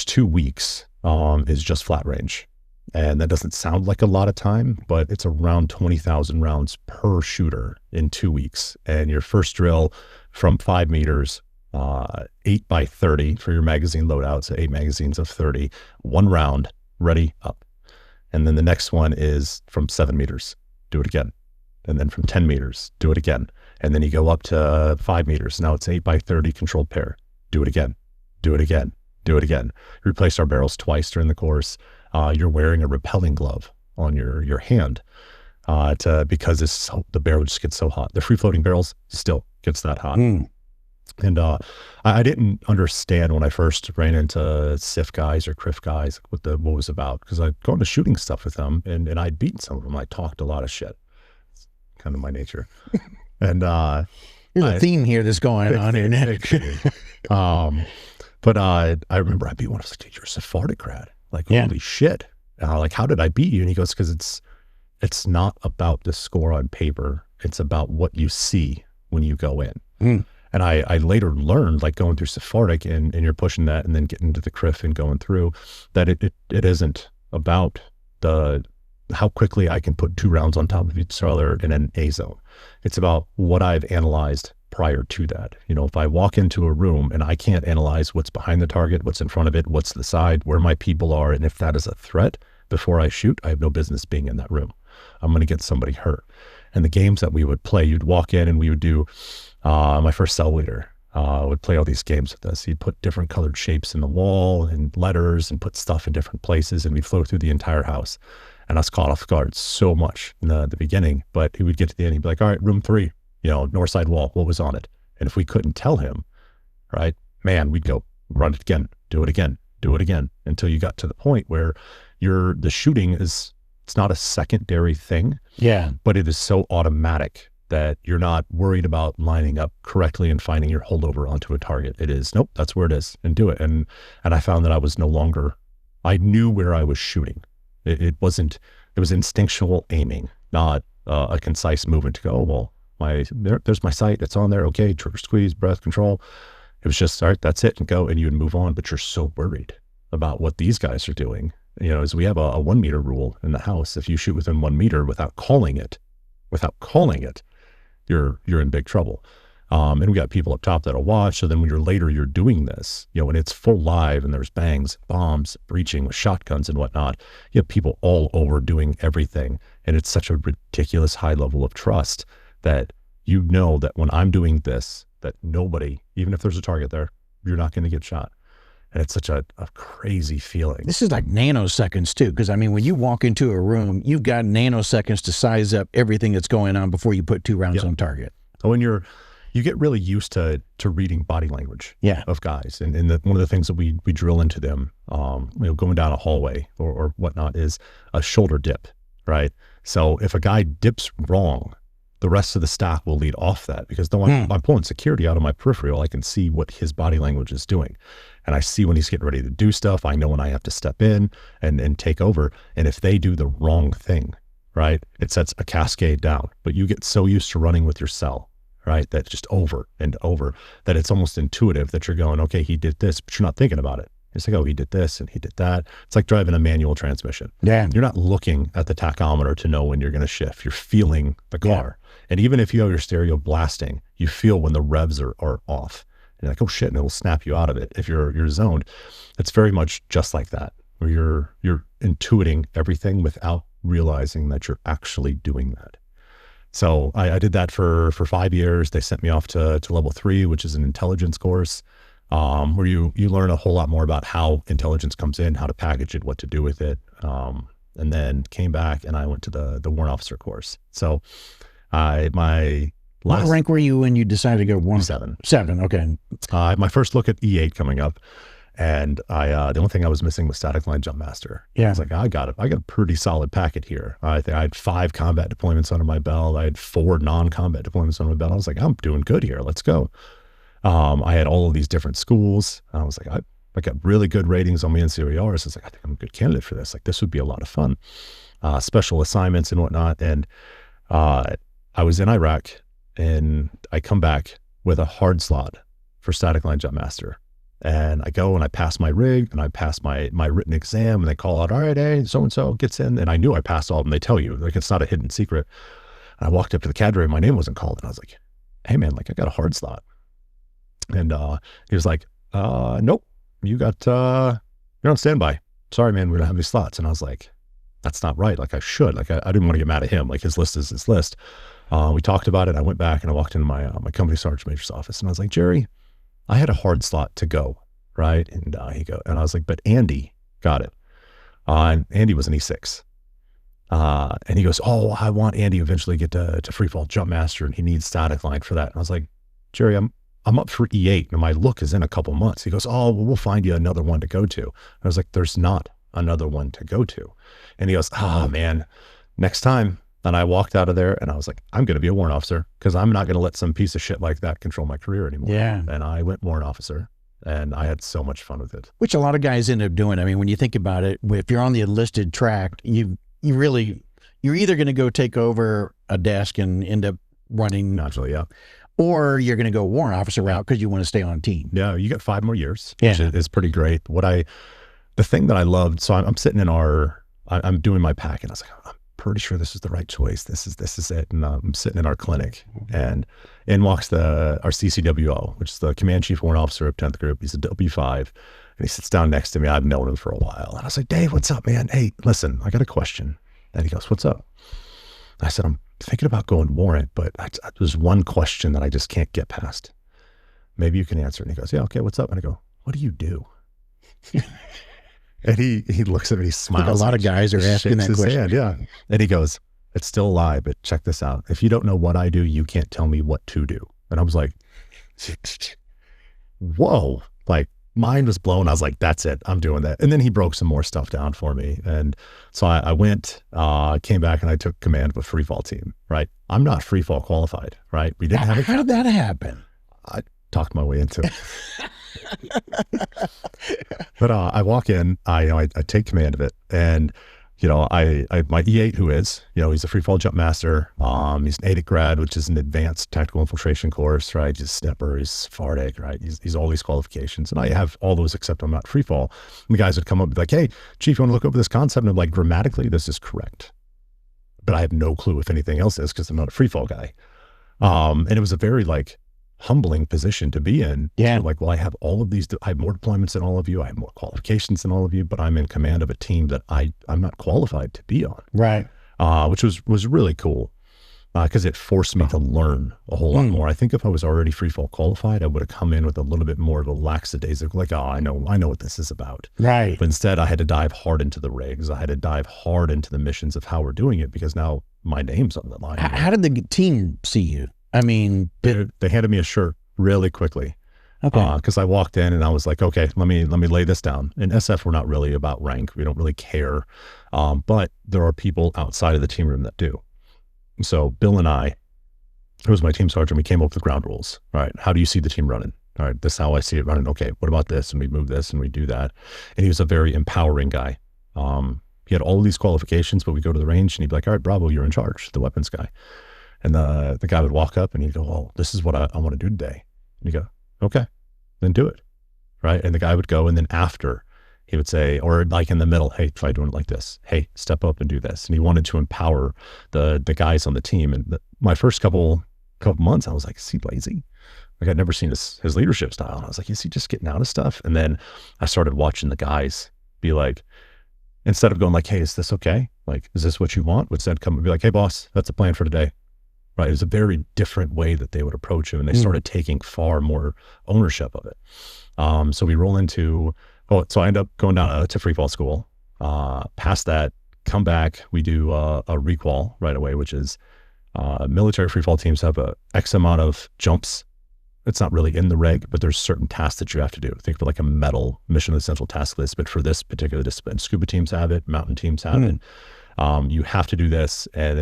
2 weeks is just flat range. And that doesn't sound like a lot of time, but it's around 20,000 rounds per shooter in 2 weeks. And your first drill from 5 meters, 8 by 30 for your magazine loadout, so 8 magazines of 30, 1 round, ready, up. And then the next one is from 7 meters, do it again. And then from 10 meters, do it again. And then you go up to 5 meters. Now it's 8 by 30 controlled pair. Do it again, do it again, do it again. We replaced our barrels twice during the course. You're wearing a repelling glove on your hand because the barrel just gets so hot. The free floating barrels still gets that hot. And I didn't understand when I first ran into CIF guys or CRIF guys what was about, because I'd gone to shooting stuff with them and I'd beaten some of them. I talked a lot of shit. It's kind of my nature. And there's a theme here that's going on here, Nick. But I remember I beat one. I was like, dude, you're a Sephardic grad. Like, holy shit. Like, how did I beat you? And he goes, because it's not about the score on paper. It's about what you see when you go in. And I later learned, like going through Sephardic and you're pushing that and then getting to the CRIF and going through, that it isn't about how quickly I can put 2 rounds on top of each other in an A zone. It's about what I've analyzed prior to that. If I walk into a room and I can't analyze what's behind the target, what's in front of it, what's to the side, where my people are, and if that is a threat before I shoot, I have no business being in that room. I'm going to get somebody hurt. And the games that we would play, you'd walk in and we would do, my first cell leader would play all these games with us. He'd put different colored shapes in the wall and letters and put stuff in different places, and we'd flow through the entire house. And I was caught off guard so much in the beginning, but he would get to the end, he'd be like, all right, room 3, north side wall, what was on it? And if we couldn't tell him, right, man, we'd go run it again, do it again, do it again, until you got to the point where the shooting it's not a secondary thing. Yeah. But it is so automatic that you're not worried about lining up correctly and finding your holdover onto a target. It is, nope, that's where it is, and do it. And I found that I knew where I was shooting. It was instinctual aiming, not a concise movement to go, well, there's my sight. It's on there. Okay. Trigger squeeze, breath control. It was just, all right, that's it, and go, and you would move on. But you're so worried about what these guys are doing. As we have a 1 meter rule in the house. If you shoot within 1 meter without calling it, you're in big trouble. And we got people up top that'll watch. So then when you're doing this, when it's full live and there's bangs, bombs, breaching with shotguns and whatnot, you have people all over doing everything. And it's such a ridiculous high level of trust that that when I'm doing this, that nobody, even if there's a target there, you're not going to get shot. And it's such a crazy feeling. This is like nanoseconds too, because I mean, when you walk into a room, you've got nanoseconds to size up everything that's going on before you put 2 rounds on target. So when you get really used to reading body language of guys. And one of the things that we drill into them, going down a hallway or whatnot, is a shoulder dip, right? So if a guy dips wrong, the rest of the staff will lead off that, because I'm pulling security out of my peripheral. I can see what his body language is doing. And I see when he's getting ready to do stuff. I know when I have to step in and take over. And if they do the wrong thing, right, it sets a cascade down. But you get so used to running with your cell, right, that just over and over, that it's almost intuitive that you're going, okay, he did this, but you're not thinking about it. It's like, oh, he did this and he did that. It's like driving a manual transmission. Yeah. You're not looking at the tachometer to know when you're going to shift. You're feeling the car. Yeah. And even if you have your stereo blasting, you feel when the revs are off. And you're like, oh shit, and it will snap you out of it if you're zoned. It's very much just like that, where you're intuiting everything without realizing that you're actually doing that. So I did that for 5 years. They sent me off to level 3, which is an intelligence course, where you learn a whole lot more about how intelligence comes in, how to package it, what to do with it. And then came back and I went to the warrant officer course. So what rank were you when you decided to go warrant? 7. 7, okay. My first look at E8 coming up. And the only thing I was missing was static line jump master. Yeah. I was like, I got a pretty solid packet here. I think I had 5 combat deployments under my belt. I had 4 non-combat deployments under my belt. I was like, I'm doing good here. Let's go. I had all of these different schools. I was like, I got really good ratings on my NCOERs. I was like, I think I'm a good candidate for this. Like, this would be a lot of fun. Special assignments and whatnot. And I was in Iraq, and I come back with a hard slot for static line jump master. And I go and I pass my rig and I pass my written exam, and they call out, all right, hey, so-and-so gets in. And I knew I passed all of them. They tell you, like, it's not a hidden secret. And I walked up to the cadre, my name wasn't called. And I was like, hey man, like, I got a hard slot. And he was like, nope, you're on standby. Sorry, man, we don't have any slots. And I was like, that's not right. Like, I should. Like, I didn't want to get mad at him. Like, his list is his list. We talked about it. I went back and I walked into my company sergeant major's office, and I was like, Jerry, I had a hard slot to go, right? And and I was like, but Andy got it. And Andy was an E6. And he goes, oh, I want Andy eventually get to free fall jump master, and he needs static line for that. And I was like, Jerry, I'm up for E8 and my look is in a couple months. He goes, oh, well, we'll find you another one to go to. I was like, there's not another one to go to. And he goes, oh man, next time. And I walked out of there and I was like, I'm going to be a warrant officer, because I'm not going to let some piece of shit like that control my career anymore. Yeah. And I went warrant officer, and I had so much fun with it. Which a lot of guys end up doing. I mean, when you think about it, if you're on the enlisted track, you're either going to go take over a desk and end up running. Naturally, yeah. Or you're going to go warrant officer route because you want to stay on team. Yeah, you get 5 more years, which is pretty great. The thing that I loved, so I'm sitting in I'm doing my pack, and I was like, I'm pretty sure this is the right choice. This is it. And I'm sitting in our clinic, and in walks our CCWO, which is the command chief warrant officer of 10th group. He's a W5, and he sits down next to me. I've known him for a while. And I was like, Dave, what's up, man? Hey, listen, I got a question. And he goes, what's up? I said, I'm thinking about going warrant, but there's one question that I just can't get past. Maybe you can answer it. And he goes, yeah, okay, what's up? And I go, what do you do? And he looks at me, he smiles. Like a lot of guys are asking that question. Hand, yeah. And he goes, it's still a lie, but check this out. If you don't know what I do, you can't tell me what to do. And I was like, whoa, like, mind was blown. I was like, that's it, I'm doing that. And then he broke some more stuff down for me. And so I went, came back, and I took command of a free fall team, right? I'm not free fall qualified, right? We didn't have it. How did that happen? I talked my way into it. But I walk in, I take command of it, and my E8, who is, he's a free fall jump master. He's an ADIC grad, which is an advanced tactical infiltration course, right? He's stepper, he's Sephardic, right? He's all these qualifications. And I have all those except I'm not free fall. And the guys would come up and be like, hey, Chief, you want to look over this concept? And I'm like, grammatically, this is correct. But I have no clue if anything else is because I'm not a free fall guy. And it was a very humbling position to be in. Yeah. So well, I have all of these, I have more deployments than all of you. I have more qualifications than all of you, but I'm in command of a team that I'm not qualified to be on. Right. Which was really cool because it forced me to learn a whole lot more. I think if I was already free fall qualified, I would have come in with a little bit more of a lackadaisical, I know what this is about. Right. But instead I had to dive hard into the rigs. I had to dive hard into the missions of how we're doing it because now my name's on the line. How did the team see you? I mean, they handed me a shirt really quickly. Okay. Because I walked in and I was like, okay, let me lay this down. In SF, we're not really about rank. We don't really care. But there are people outside of the team room that do. So Bill and I, who was my team sergeant, we came up with ground rules. All right, how do you see the team running? All right, this is how I see it running. Okay, what about this? And we move this and we do that. And he was a very empowering guy. He had all of these qualifications, but we go to the range and he'd be like, all right, Bravo, you're in charge, the weapons guy. And the guy would walk up and he'd go, oh, this is what I want to do today. And you go, okay, then do it. Right. And the guy would go. And then after he would say, or in the middle, hey, try doing it like this. Hey, step up and do this. And he wanted to empower the guys on the team. And my first couple months, I was like, is he lazy? I'd never seen his leadership style. And I was like, is he just getting out of stuff? And then I started watching the guys be like, instead of going hey, is this okay? Is this what you want? Would instead come and be like, hey boss, that's the plan for today. Right. It was a very different way that they would approach him. And they started taking far more ownership of it. So we roll into, so I end up going down to free fall school. Past that, come back, we do a requal right away, which is military free fall teams have a X amount of jumps. It's not really in the reg, but there's certain tasks that you have to do. Think of a medal mission of the central task list, but for this particular discipline, scuba teams have it, mountain teams have it. You have to do this, and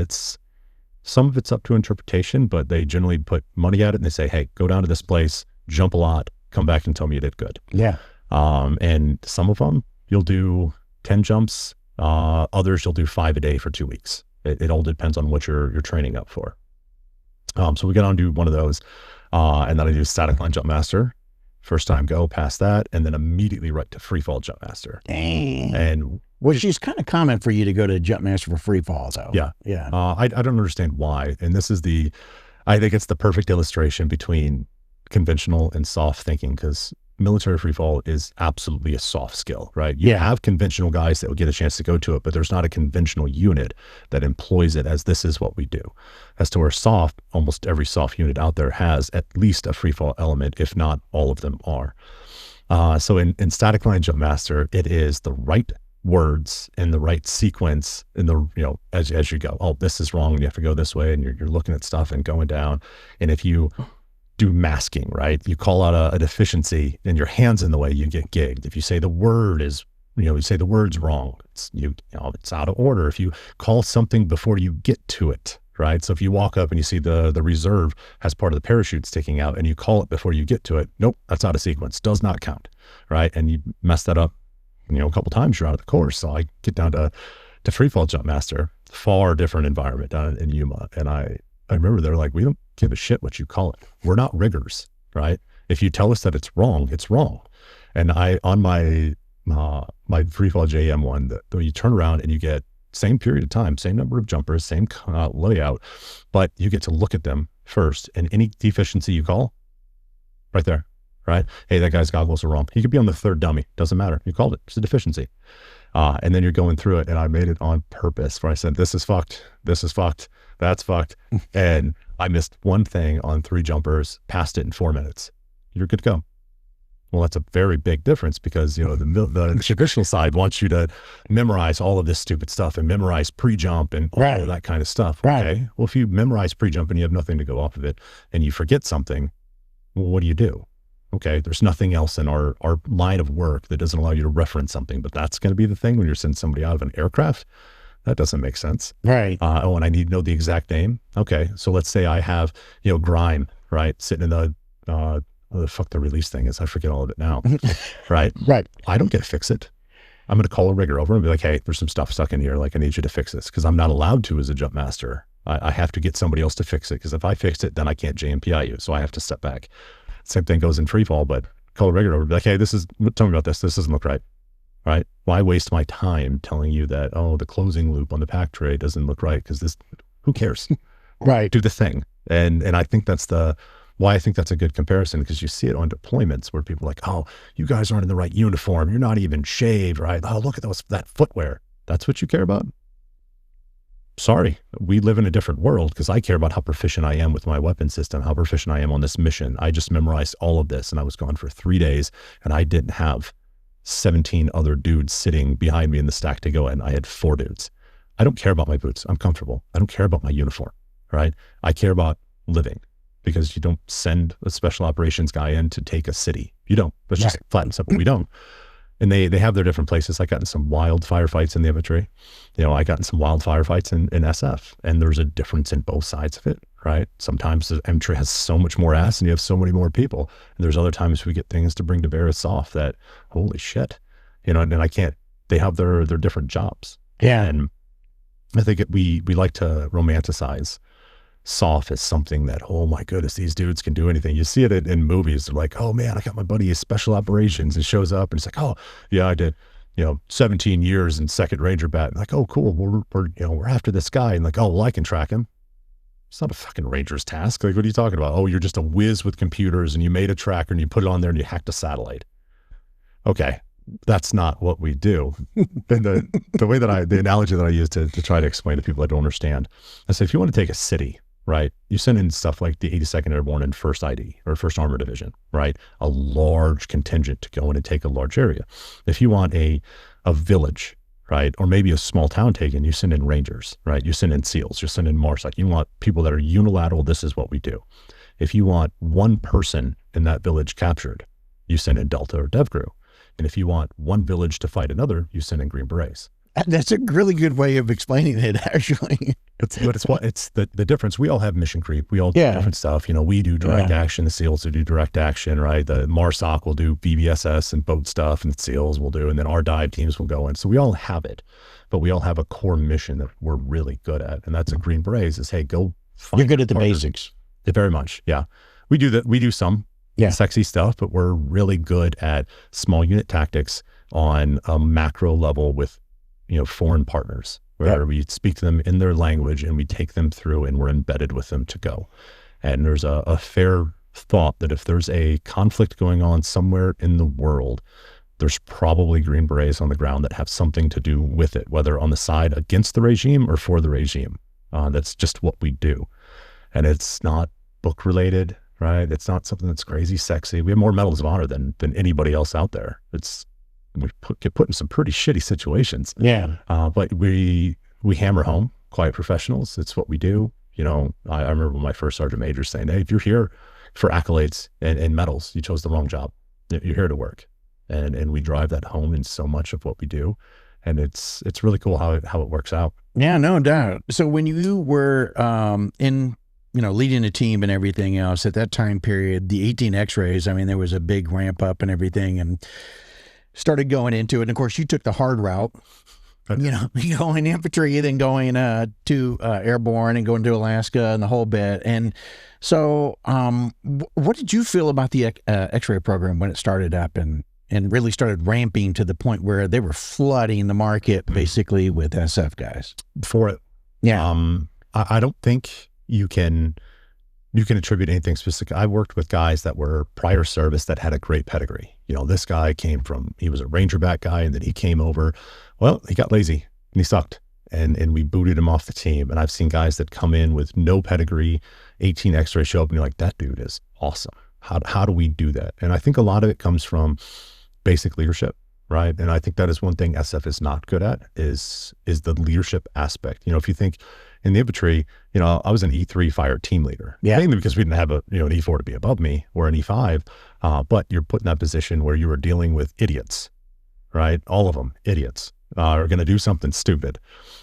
some of it's up to interpretation, but they generally put money at it and they say, hey, go down to this place, jump a lot, come back and tell me you did good. Yeah. And some of them you'll do 10 jumps. Others you'll do 5 a day for 2 weeks. It all depends on what you're training up for. So we get on to do one of those. And then I do static line jump master. First time go past that, and then immediately right to free fall jump master. Dang. And which is kind of common for you to go to jump master for free fall, though. Yeah. Yeah. I don't understand why. And this is I think it's the perfect illustration between conventional and soft thinking, because military free fall is absolutely a soft skill, right? You have conventional guys that will get a chance to go to it, but there's not a conventional unit that employs it as this is what we do. As to where soft, almost every soft unit out there has at least a free fall element, if not all of them are. So in static line jump master, it is the right words in the right sequence in the, as you go, oh, this is wrong and you have to go this way, and you're looking at stuff and going down. And if you do masking, right? You call out a deficiency and your hand's in the way, you get gigged. If you say the word is, you say the word's wrong, it's out of order. If you call something before you get to it, right? So if you walk up and you see the reserve has part of the parachute sticking out and you call it before you get to it, nope, that's out of sequence, does not count, right? And you mess that up, a couple times, you're out of the course. So I get down to free fall jump master, far different environment down in Yuma. And I remember they're like, we don't give a shit what you call it. We're not riggers, right? If you tell us that it's wrong, it's wrong. And on my free fall JM one, you turn around and you get same period of time, same number of jumpers, same layout, but you get to look at them first, and any deficiency you call, right there, right? Hey, that guy's goggles are wrong. He could be on the third dummy. Doesn't matter. You called it. It's a deficiency. And then you're going through it, and I made it on purpose where I said, this is fucked. This is fucked. That's fucked. And I missed one thing on 3 jumpers, passed it in 4 minutes. You're good to go. Well, that's a very big difference because, the traditional side wants you to memorize all of this stupid stuff and memorize pre-jump and all of that kind of stuff. Right. Okay. Well, if you memorize pre-jump and you have nothing to go off of it and you forget something, well, what do? Okay. There's nothing else in our line of work that doesn't allow you to reference something, but that's going to be the thing when you're sending somebody out of an aircraft. That doesn't make sense. Right. And I need to know the exact name. Okay. So let's say I have, Grime, right? Sitting in the fuck the release thing is. I forget all of it now. Right. Right. I don't get to fix it. I'm going to call a rigger over and be like, hey, there's some stuff stuck in here. Like, I need you to fix this, because I'm not allowed to as a jump master. I have to get somebody else to fix it, because if I fix it, then I can't JMPI you. So I have to step back. Same thing goes in free fall, but call a rigger over and be like, hey, tell me about this. This doesn't look right. Right? Why waste my time telling you that, oh, the closing loop on the pack tray doesn't look right? Because who cares? Right. Do the thing. And I think that's why I think that's a good comparison, because you see it on deployments where people are like, oh, you guys aren't in the right uniform. You're not even shaved, right? Oh, look at that footwear. That's what you care about? Sorry, we live in a different world, because I care about how proficient I am with my weapon system, how proficient I am on this mission. I just memorized all of this, and I was gone for 3 days, and I didn't have 17 other dudes sitting behind me in the stack to go in. I had 4 dudes. I don't care about my boots. I'm comfortable. I don't care about my uniform, right? I care about living, because you don't send a special operations guy in to take a city. You don't. That's just flat and simple. We don't. And they have their different places. I got in some wild firefights in the infantry. I got in some wild firefights in SF, and there's a difference in both sides of it, right? Sometimes the infantry has so much more ass and you have so many more people. And there's other times we get things to bring to bear soft that, holy shit, and I can't, they have their different jobs. Yeah. And I think we like to romanticize soft as something that, oh my goodness, these dudes can do anything. You see it in movies. They're like, oh man, I got my buddy in special operations, and shows up and it's like, oh yeah, I did, 17 years in 2nd Ranger Bat. And like, oh cool, we're after this guy, and like, oh well, I can track him. It's not a fucking Ranger's task. Like, what are you talking about? Oh, you're just a whiz with computers, and you made a tracker and you put it on there and you hacked a satellite. Okay, that's not what we do. And the way that the analogy that I use to try to explain to people that don't understand, I say, if you want to take a city, right, you send in stuff like the 82nd Airborne and 1st ID or 1st Armor Division, right? A large contingent to go in and take a large area. If you want a village, right, or maybe a small town taken, you send in Rangers, right? You send in SEALs, you send in MARSOC. You want people that are unilateral. This is what we do. If you want one person in that village captured, you send in Delta or DevGru. And if you want one village to fight another, you send in Green Berets. That's a really good way of explaining it, actually. It's the difference. We all have mission creep. We all do different stuff. We do direct action. The SEALs will do direct action, right? The MARSOC will do BBSS and boat stuff, and the SEALs will do, and then our dive teams will go in. So we all have it, but we all have a core mission that we're really good at. And that's a Green Berets is, hey, go find You're good at the partners. basics. Yeah, very much. Yeah. We do that. We do some sexy stuff, but we're really good at small unit tactics on a macro level with foreign partners, where we speak to them in their language and we take them through and we're embedded with them to go. And there's a fair thought that if there's a conflict going on somewhere in the world, there's probably Green Berets on the ground that have something to do with it, whether on the side against the regime or for the regime. That's just what we do. And it's not book related, right? It's not something that's crazy sexy. We have more medals of honor than anybody else out there. We get put in some pretty shitty situations. Yeah. But we hammer home, quiet professionals. It's what we do. I remember my first sergeant major saying, hey, if you're here for accolades and medals, you chose the wrong job. You're here to work. And we drive that home in so much of what we do. And it's really cool how it works out. Yeah, no doubt. So when you were in, leading a team and everything else at that time period, the 18 X-rays, I mean, there was a big ramp up and everything, and started going into it. And of course, you took the hard route, going infantry, then going to Airborne and going to Alaska and the whole bit. And so what did you feel about the X-ray program when it started up and really started ramping to the point where they were flooding the market basically with SF guys? For it. Yeah. I don't think you can attribute anything specific. I worked with guys that were prior service that had a great pedigree. This guy he was a Ranger Bat guy, and then he came over. Well, he got lazy and he sucked, and we booted him off the team. And I've seen guys that come in with no pedigree, 18 X-ray, show up and you're like, that dude is awesome. How do we do that? And I think a lot of it comes from basic leadership, right? And I think that is one thing SF is not good at is the leadership aspect. If you think in the infantry, I was an E3 fire team leader, mainly because we didn't have an E4 to be above me or an E5, but you're put in that position where you were dealing with idiots, right? All of them idiots. are going to do something stupid,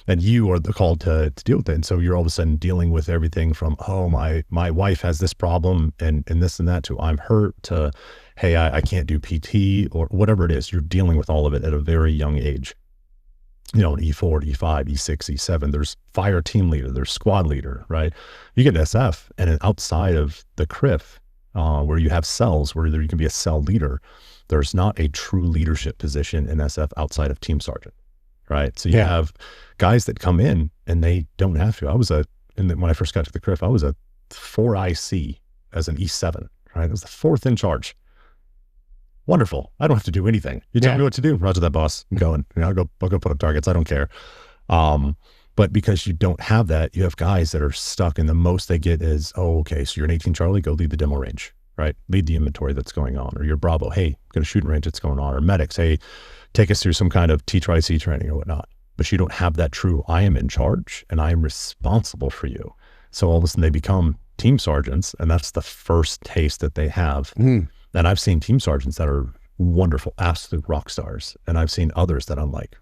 and you are the called to deal with it. And so you're all of a sudden dealing with everything from, oh, my wife has this problem and this and that, to I'm hurt, to, hey, I can't do PT, or whatever it is. You're dealing with all of it at a very young age. You know, E4, E5, E6, E7, there's fire team leader, there's squad leader, right? You get SF, and then outside of the CRIF, where you have cells, where you can be a cell leader, there's not a true leadership position in SF outside of team sergeant, right? So you have guys that come in and they don't have to. When I first got to the CRIF, I was a 4IC as an E7, right? I was the fourth in charge. Wonderful. I don't have to do anything. You tell me what to do. Roger that, boss. I'm going. I'll go put up targets. I don't care. But because you don't have that, you have guys that are stuck, and the most they get is, oh, okay, so you're an 18 Charlie, go lead the demo range, right? Lead the inventory that's going on. Or you're Bravo, hey, got a shooting range that's going on. Or medics, hey, take us through some kind of T-TRIC training or whatnot. But you don't have that true, I am in charge and I am responsible for you. So all of a sudden they become team sergeants, and that's the first taste that they have. And I've seen team sergeants that are wonderful, absolute rock stars. And I've seen others that I'm like,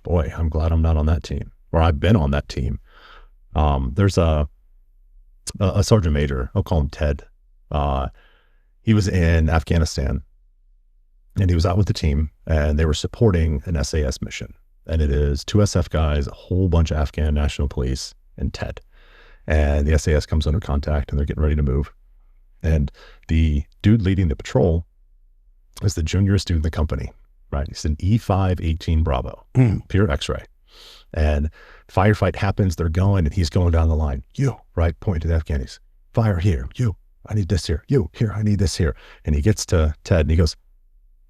boy, I'm glad I'm not on that team, or I've been on that team. There's a sergeant major, I'll call him Ted. He was in Afghanistan, and he was out with the team, and they were supporting an SAS mission. And it is 2 SF guys, a whole bunch of Afghan National Police, and Ted. And the SAS comes under contact, and they're getting ready to move. And the dude leading the patrol is the juniorest dude in the company, right? He's an E5 18 Bravo, pure X-ray. And firefight happens, they're going, and he's going down the line. You, right? Point to the Afghanis. Fire here. You, I need this here. You, here, I need this here. And he gets to Ted, and he goes,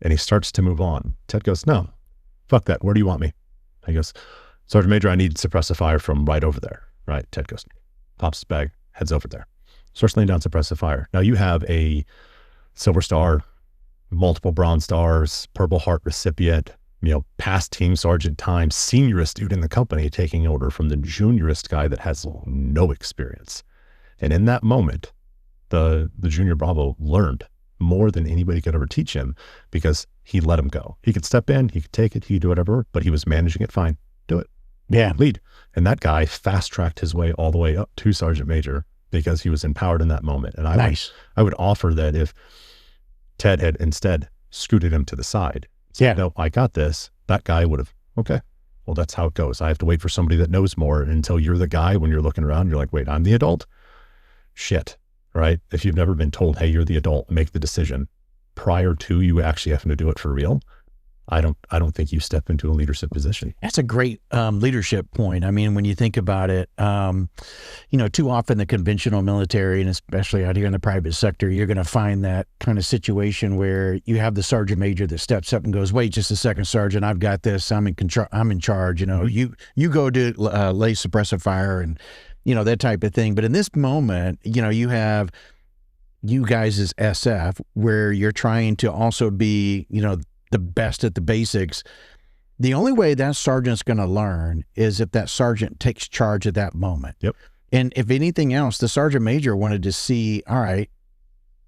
and he starts to move on. Ted goes, no, fuck that. Where do you want me? He goes, Sergeant Major, I need suppressive fire from right over there, right? Ted goes, pops his bag, heads over there. Starts laying down suppressive fire. Now you have a Silver Star, multiple Bronze Stars, Purple Heart recipient, past team sergeant time, seniorest dude in the company taking order from the juniorest guy that has no experience. And in that moment, the junior Bravo learned more than anybody could ever teach him, because he let him go. He could step in, he could take it, he could do whatever, but he was managing it fine. Do it. Yeah. Lead. And that guy fast-tracked his way all the way up to Sergeant Major, because he was empowered in that moment. And I would offer that if Ted had instead scooted him to the side, said, no, I got this, that guy would have, okay, well, that's how it goes. I have to wait for somebody that knows more until you're the guy. When you're looking around, you're like, wait, I'm the adult? Shit, right? If you've never been told, hey, you're the adult, make the decision prior to you actually having to do it for real, I don't think you step into a leadership position. That's a great leadership point. I mean, when you think about it, too often the conventional military, and especially out here in the private sector, you're going to find that kind of situation where you have the sergeant major that steps up and goes, wait just a second, sergeant, I've got this. I'm in charge. You go to lay suppressive fire and, that type of thing. But in this moment, you have you guys as SF, where you're trying to also be, the best at the basics. The only way that sergeant's going to learn is if that sergeant takes charge at that moment. Yep. And if anything else, the sergeant major wanted to see, all right,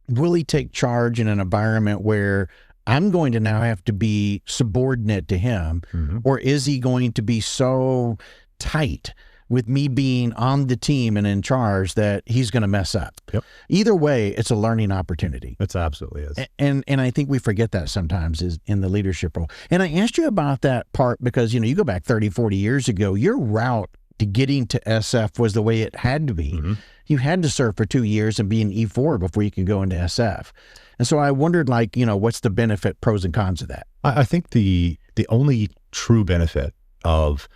will he take charge in an environment where I'm going to now have to be subordinate to him, or is he going to be so tight with me being on the team and in charge that he's going to mess up? Yep. Either way, it's a learning opportunity. It absolutely is. And I think we forget that sometimes is in the leadership role. And I asked you about that part because, you go back 30, 40 years ago, your route to getting to SF was the way it had to be. You had to serve for 2 years and be an E4 before you could go into SF. And so I wondered, what's the benefit, pros and cons of that? I think the only true benefit of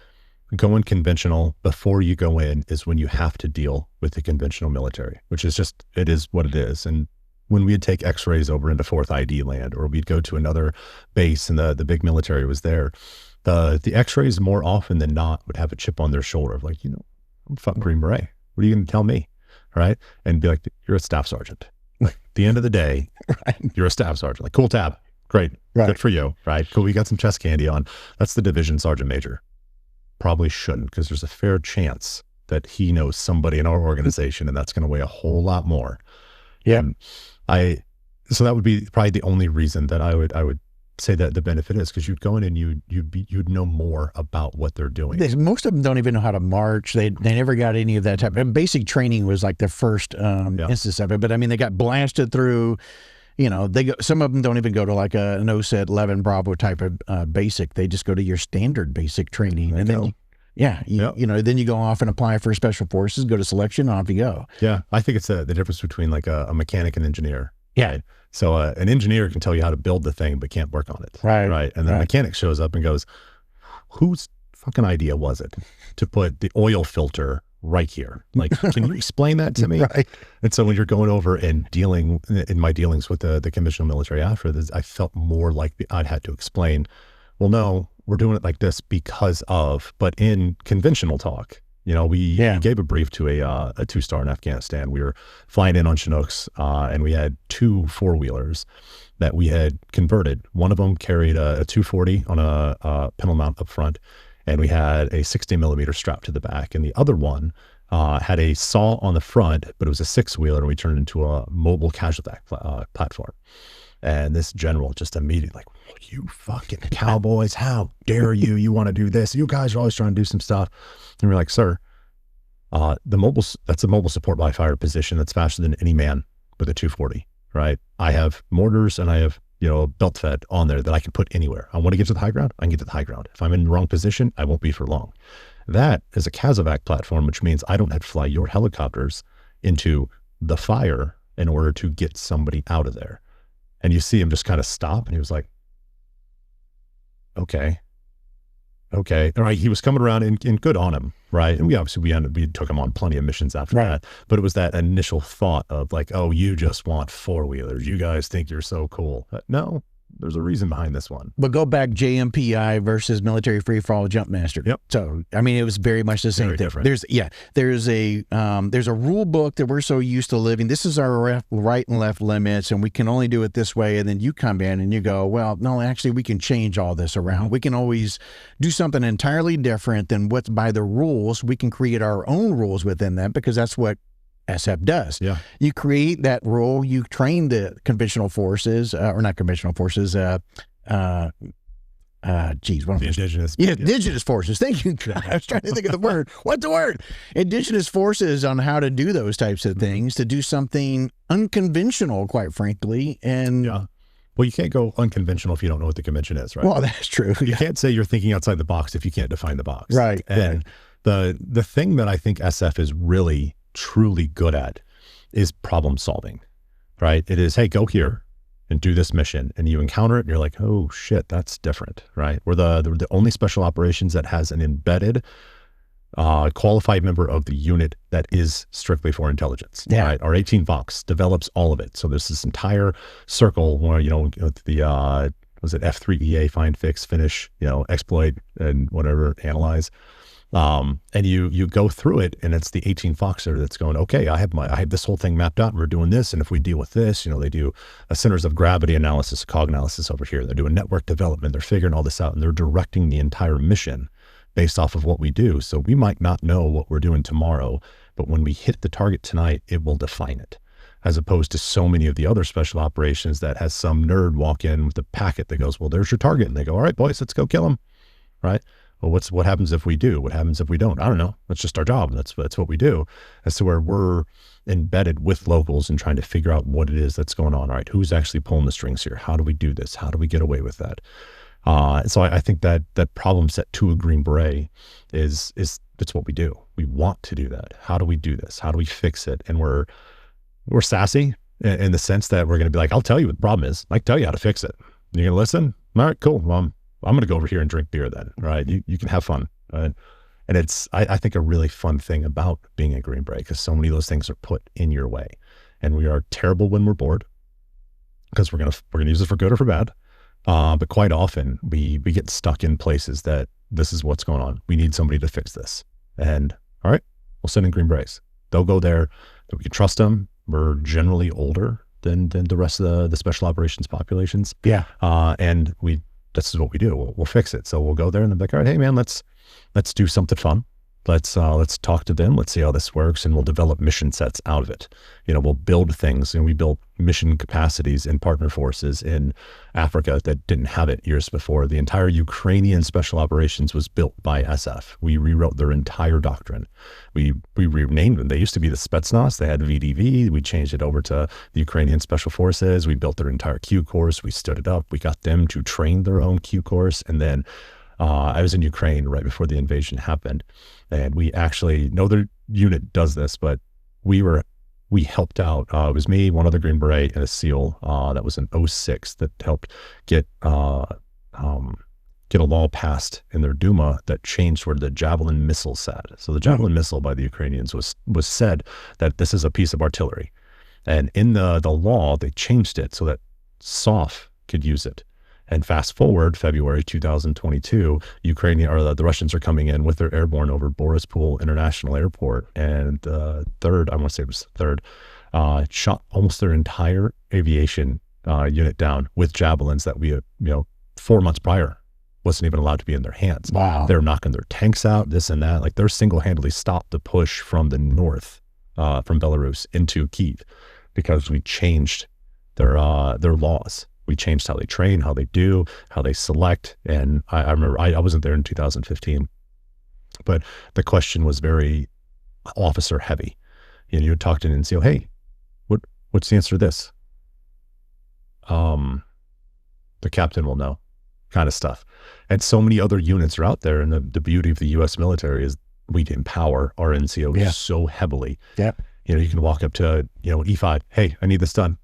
going conventional before you go in is when you have to deal with the conventional military, which is just, it is what it is. And when we'd take X-rays over into 4th ID land, or we'd go to another base and the big military was there, the X-rays more often than not would have a chip on their shoulder of like, I'm fucking Green Beret. What are you going to tell me? Right? And be like, you're a staff sergeant. Like, at the end of the day, you're a staff sergeant. Like, cool tab. Great. Good for you. Right? Cool. We got some chest candy on. That's the division sergeant major. Probably shouldn't, because there's a fair chance that he knows somebody in our organization, and that's going to weigh a whole lot more. Yeah. So that would be probably the only reason that I would say that the benefit is? Because you'd go in and you'd know more about what they're doing. Most of them don't even know how to march. They never got any of that type. And basic training was like the first instance of it. But I mean, they got blasted through. You know, some of them don't even go to like an OSET 11 Bravo type of basic. They just go to your standard basic training, and then you know, then you go off and apply for special forces, go to selection, off you go. Yeah, I think it's the difference between like a mechanic and engineer. Yeah. Right? So an engineer can tell you how to build the thing, but can't work on it. Right. And the mechanic shows up and goes, whose fucking idea was it to put the oil filter right here? Like, can you explain that to me? Right. And so when you're going over and dealing in my dealings with the conventional military after this, I felt more like I'd had to explain, well, no, we're doing it like this because of, but in conventional talk, you know, we gave a brief to a 2-star in Afghanistan. We were flying in on Chinooks, and we had 2 4-wheelers that we had converted. One of them carried a 240 on a pedal mount up front, and we had a 60 millimeter strap to the back. And the other one had a saw on the front, but it was a 6-wheeler, and we turned it into a mobile casualty platform. And this general just immediately like, you fucking cowboys, how dare you? You want to do this? You guys are always trying to do some stuff. And we're like, sir, that's a mobile support by fire position that's faster than any man with a 240, right? I have mortars and I have, you know, belt fed on there that I can put anywhere. I want to get to the high ground, I can get to the high ground. If I'm in the wrong position, I won't be for long. That is a CASEVAC platform, which means I don't have to fly your helicopters into the fire in order to get somebody out of there. And you see him just kind of stop, and he was like, okay. All right. He was coming around and good on him, right? And we took him on plenty of missions after that. But it was that initial thought of like, oh, you just want 4-wheelers. You guys think you're so cool. No, there's a reason behind this one. But go back JMPI versus military free fall jump master. Yep. So I mean, it was very much the same thing. Different. There's a rule book that we're so used to living. This is our right and left limits, and we can only do it this way. And then you come in and you go, well, no, actually, we can change all this around. We can always do something entirely different than what's by the rules. We can create our own rules within that, because that's what SF does. Yeah. You create that rule, you train the conventional forces, or not conventional forces, the indigenous. Yeah, indigenous forces. Thank you. I was trying to think of the word. What's the word? Indigenous forces on how to do those types of things, to do something unconventional, quite frankly. And well, you can't go unconventional if you don't know what the convention is, right? Well, that's true. You can't say you're thinking outside the box if you can't define the box. Right. And the thing that I think SF is really truly good at is problem solving, right? It is, hey, go here and do this mission, and you encounter it and you're like, oh shit, that's different, right? We're the only special operations that has an embedded qualified member of the unit that is strictly for intelligence. Yeah. Right? Our 18 Vox develops all of it. So there's this entire circle where, you know, the was it F3EA, find, fix, finish, you know, exploit and whatever, analyze. And you go through it, and it's the 18 Foxer that's going, okay, I have this whole thing mapped out, and we're doing this. And if we deal with this, you know, they do a centers of gravity analysis, a cog analysis over here. They're doing network development. They're figuring all this out, and they're directing the entire mission based off of what we do. So we might not know what we're doing tomorrow, but when we hit the target tonight, it will define it. As opposed to so many of the other special operations that has some nerd walk in with a packet that goes, well, there's your target. And they go, all right, boys, let's go kill him. Right. Well, what happens if we do? What happens if we don't? I don't know. That's just our job. That's what we do. As to where we're embedded with locals and trying to figure out what it is that's going on. All right, who's actually pulling the strings here? How do we do this? How do we get away with that? So I think that problem set to a Green Beret is it's what we do. We want to do that. How do we do this? How do we fix it? And we're sassy in the sense that we're going to be like, I'll tell you what the problem is. I can tell you how to fix it. You're going to listen? All right, cool. Well, I'm going to go over here and drink beer then, right? You can have fun. Right? And it's, I think, a really fun thing about being a Green Beret, because so many of those things are put in your way. And we are terrible when we're bored, because we're going to use it for good or for bad. But quite often we get stuck in places that this is what's going on. We need somebody to fix this. And all right, we'll send in Green Berets. They'll go there. We can trust them. We're generally older than the rest of the special operations populations. Yeah. And this is what we do. We'll fix it. So we'll go there and they'll be like, all right, hey man, let's do something fun. let's talk to them. Let's see how this works, and we'll develop mission sets out of it. We'll build things, and we built mission capacities in partner forces in Africa that didn't have it years before. The entire Ukrainian special operations was built by SF. We rewrote their entire doctrine. We renamed them. They used to be the Spetsnaz. They had VDV. We changed it over to the Ukrainian Special Forces. We built their entire Q course. We stood it up. We got them to train their own Q course, and then I was in Ukraine right before the invasion happened, and we actually, no other unit does this, but we helped out. It was me, one other Green Beret, and a SEAL that was in '06 that helped get a law passed in their Duma that changed where the Javelin missile sat. So the Javelin missile by the Ukrainians was said that this is a piece of artillery, and in the law they changed it so that SOF could use it. And fast forward February 2022, the Russians are coming in with their Airborne over Borispol International Airport, and third, I want to say it was third, shot almost their entire aviation unit down with javelins that we, 4 months prior wasn't even allowed to be in their hands. Wow. They're knocking their tanks out, this and that. Like, they're single-handedly stopped the push from the north, from Belarus into Kyiv, because we changed their laws. We changed how they train, how they do, how they select. And I remember, I wasn't there in 2015, but the question was very officer heavy. You would talk to an NCO, hey, what's the answer to this? The captain will know, kind of stuff. And so many other units are out there. And the beauty of the U.S. military is we empower our NCOs so heavily. Yeah. You can walk up to, an E5, hey, I need this done.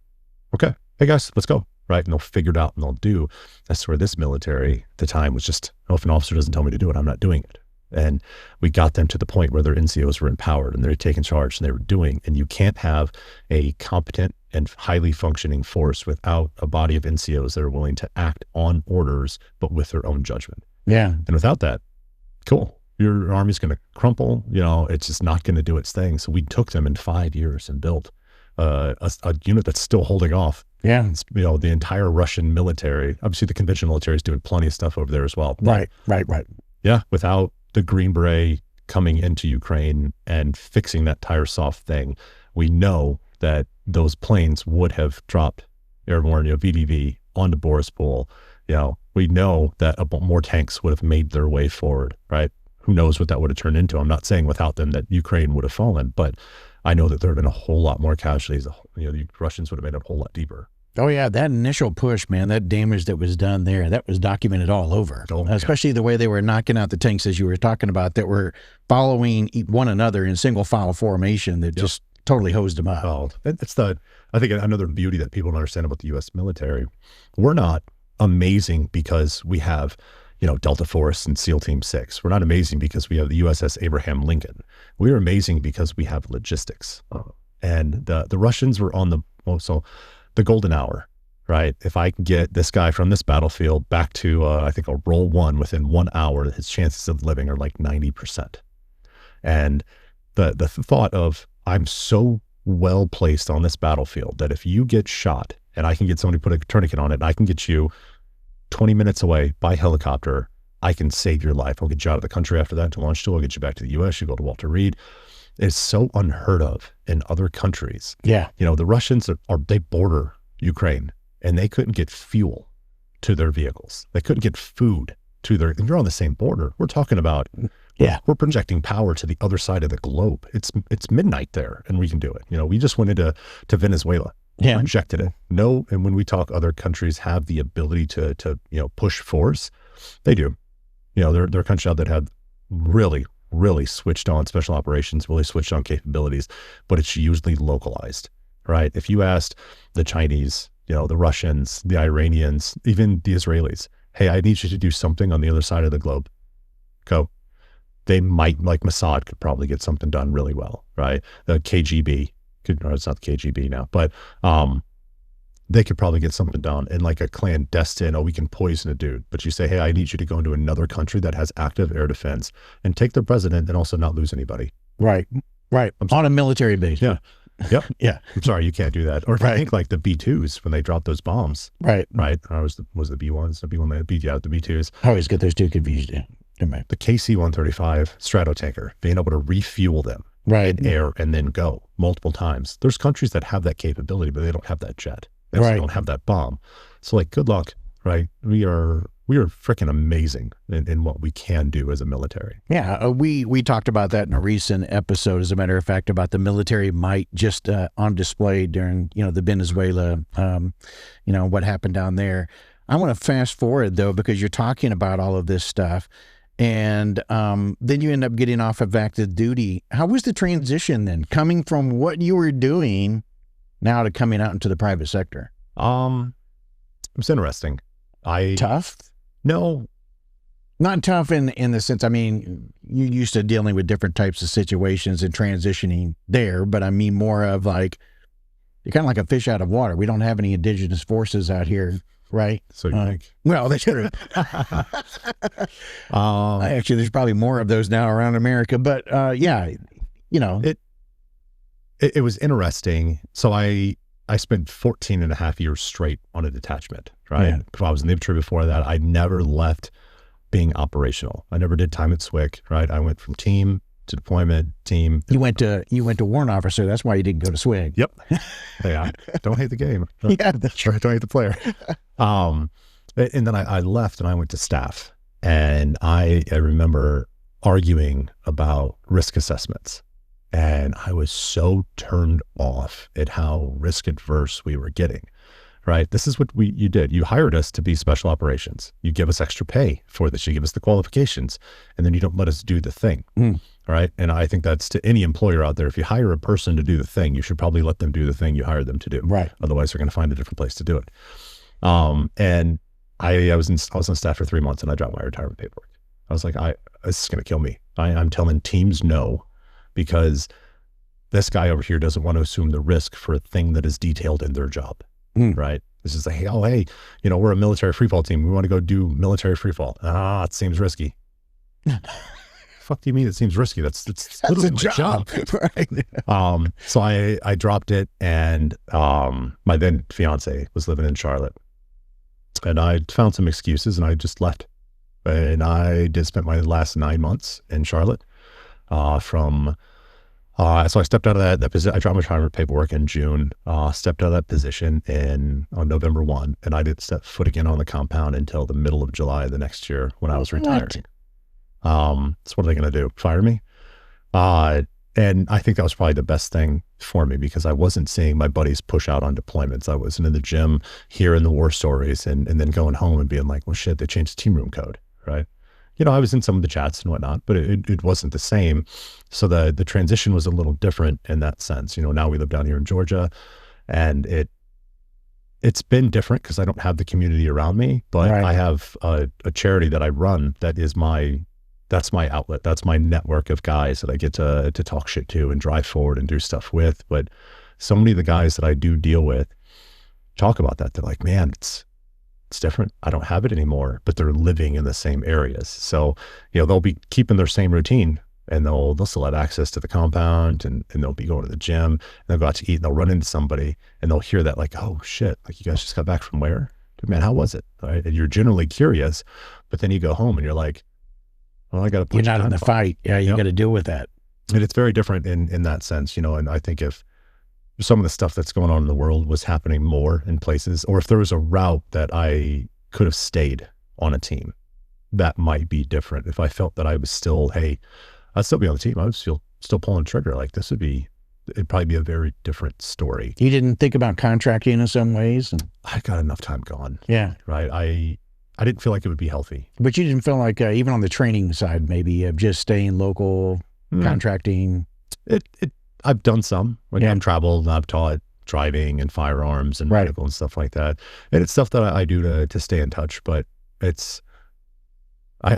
Okay. Hey guys, let's go. Right. And they'll figure it out and they'll do. That's where this military at the time was just, if an officer doesn't tell me to do it, I'm not doing it. And we got them to the point where their NCOs were empowered and they're taking charge and they were doing. And you can't have a competent and highly functioning force without a body of NCOs that are willing to act on orders, but with their own judgment. Yeah. And without that, cool. Your army's going to crumple. It's just not going to do its thing. So we took them in 5 years and built a unit that's still holding off. Yeah. It's, the entire Russian military, obviously the conventional military is doing plenty of stuff over there as well. Right. Yeah. Without the Green Beret coming into Ukraine and fixing that tire soft thing, we know that those planes would have dropped Airborne, VDV onto Borispol. We know that more tanks would have made their way forward, right? Who knows what that would have turned into? I'm not saying without them that Ukraine would have fallen, but I know that there have been a whole lot more casualties. The Russians would have made it a whole lot deeper. Oh yeah, that initial push, man, that damage that was done there, that was documented all over. Especially the way they were knocking out the tanks, as you were talking about, that were following one another in single file formation that just totally hosed them up. Oh, I think another beauty that people don't understand about the U.S. military. We're not amazing because we have, Delta Force and SEAL Team 6. We're not amazing because we have the USS Abraham Lincoln. We're amazing because we have logistics. And the Russians were on the golden hour, right? If I can get this guy from this battlefield back to, I think, a roll one within 1 hour, his chances of living are like 90%. And the thought of, I'm so well placed on this battlefield that if you get shot and I can get somebody to put a tourniquet on it, and I can get you 20 minutes away by helicopter, I can save your life. I'll get you out of the country after that to launch tool. I'll get you back to the U.S. You go to Walter Reed. It's so unheard of in other countries. Yeah. The Russians they border Ukraine and they couldn't get fuel to their vehicles. They couldn't get food to and you're on the same border. We're talking about, we're projecting power to the other side of the globe. It's midnight there and we can do it. We just went into Venezuela. Yeah. Rejected it. No. And when we talk, other countries have the ability to push force. They do. They're a country out that have really switched on special operations, really switched on capabilities, but it's usually localized, right? If you asked the Chinese, the Russians, the Iranians, even the Israelis, hey, I need you to do something on the other side of the globe, go. They might, like Mossad, could probably get something done really well, right? The KGB, it's not the KGB now, but they could probably get something done in like a clandestine, we can poison a dude. But you say, hey, I need you to go into another country that has active air defense and take their president and also not lose anybody. Right. On a military base. Yeah. Yep. Yeah. I'm sorry, you can't do that. Or if I think like the B-2s when they dropped those bombs. Right. Or was the B-1s, the B-2s. I always get those two confused. the KC-135 Stratotanker, being able to refuel them in air and then go multiple times. There's countries that have that capability, but they don't have that jet. They also don't have that bomb. So like, good luck, right? We are freaking amazing in what we can do as a military. Yeah, we talked about that in a recent episode, as a matter of fact, about the military might just on display during, the Venezuela, what happened down there. I want to fast forward, though, because you're talking about all of this stuff, and then you end up getting off of active duty. How was the transition then, coming from what you were doing now to coming out into the private sector? It was interesting. Tough? No. Not tough in the sense, I mean, you're used to dealing with different types of situations and transitioning there, but I mean more of like, you're kind of like a fish out of water. We don't have any indigenous forces out here, right? So you think? Well, that's true. Actually, there's probably more of those now around America, but yeah, It was interesting. So I spent 14 and a half years straight on a detachment, right? Yeah. I was in the infantry before that. I never left being operational. I never did time at SWCC, right? I went from team to deployment, team. You went to warrant officer. That's why you didn't go to SWCC. Yep. Yeah. Don't hate the game. Yeah, that's right. Don't hate the player. And then I left and I went to staff. And I remember arguing about risk assessments. And I was so turned off at how risk adverse we were getting, right? This is what you did. You hired us to be special operations. You give us extra pay for this. You give us the qualifications, and then you don't let us do the thing, right? And I think that's to any employer out there. If you hire a person to do the thing, you should probably let them do the thing you hired them to do. Right. Otherwise, they're going to find a different place to do it. And I was on staff for 3 months, and I dropped my retirement paperwork. I was like, this is going to kill me. I'm telling teams no. Because this guy over here doesn't want to assume the risk for a thing that is detailed in their job, right? This is like, hey, we're a military freefall team. We want to go do military freefall. It seems risky. Fuck do you mean it seems risky? That's literally a my job. Right. So I dropped it, and my then fiance was living in Charlotte, and I found some excuses, and I just left. And I did spend my last 9 months in Charlotte. So I stepped out of that position. I dropped my retirement paperwork in June, stepped out of that position on November 1, and I didn't step foot again on the compound until the middle of July the next year when I was retiring. So what are they going to do? Fire me? And I think that was probably the best thing for me, because I wasn't seeing my buddies push out on deployments. I wasn't in the gym hearing the war stories and then going home and being like, well, shit, they changed the team room code, right? I was in some of the chats and whatnot, but it wasn't the same. So the transition was a little different in that sense. Now we live down here in Georgia, and it's been different because I don't have the community around me, but I have a charity that I run that's my outlet. That's my network of guys that I get to talk shit to and drive forward and do stuff with. But so many of the guys that I do deal with talk about that. They're like, man, it's different. I don't have it anymore, but they're living in the same areas. So, they'll be keeping their same routine, and they'll still have access to the compound, and they'll be going to the gym, and they'll go out to eat, and they'll run into somebody, and they'll hear that like, oh shit, like, you guys just got back from where? Dude, man, how was it? Right? And you're generally curious, but then you go home and you're like, well, I got to put you're not in the fight. Yeah. You got to deal with that. And it's very different in that sense, and I think if some of the stuff that's going on in the world was happening more in places, or if there was a route that I could have stayed on a team, that might be different. If I felt that I was still, I'd still be on the team, I would still pulling trigger. Like it'd probably be a very different story. You didn't think about contracting in some ways? I got enough time gone. Yeah. Right. I didn't feel like it would be healthy. But you didn't feel like, even on the training side, maybe of just staying local, contracting? I've done some. I've traveled and I've taught driving and firearms and medical and stuff like that. And it's stuff that I do to stay in touch, but I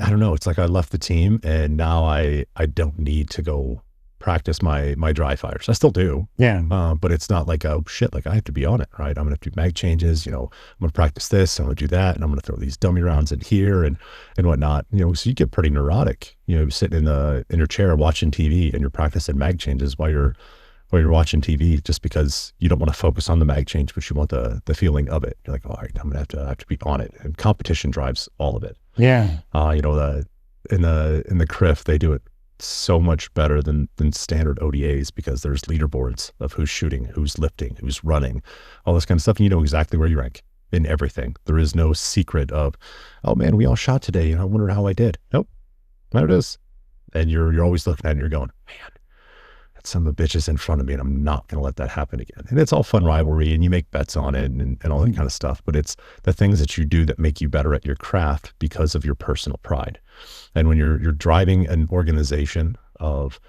don't know. It's like I left the team, and now I don't need to go practice my dry fires. I still do. Yeah. But it's not like, oh shit, like I have to be on it, right? I'm going to do mag changes, I'm going to practice this, I'm going to do that, and I'm going to throw these dummy rounds in here and whatnot. So you get pretty neurotic, sitting in your chair watching TV, and you're practicing mag changes while you're watching TV, just because you don't want to focus on the mag change, but you want the feeling of it. You're like, all right, I'm going to have to be on it. And competition drives all of it. Yeah. in the CRIF, they do it so much better than standard ODAs because there's leaderboards of who's shooting, who's lifting, who's running, all this kind of stuff. And you know exactly where you rank in everything. There is no secret of, oh man, we all shot today and I wondered how I did. Nope, there it is. And you're always looking at it and you're going, man, that son of a bitch is in front of me and I'm not going to let that happen again. And it's all fun rivalry and you make bets on it and all that kind of stuff. But it's the things that you do that make you better at your craft because of your personal pride. And when you're driving an organization of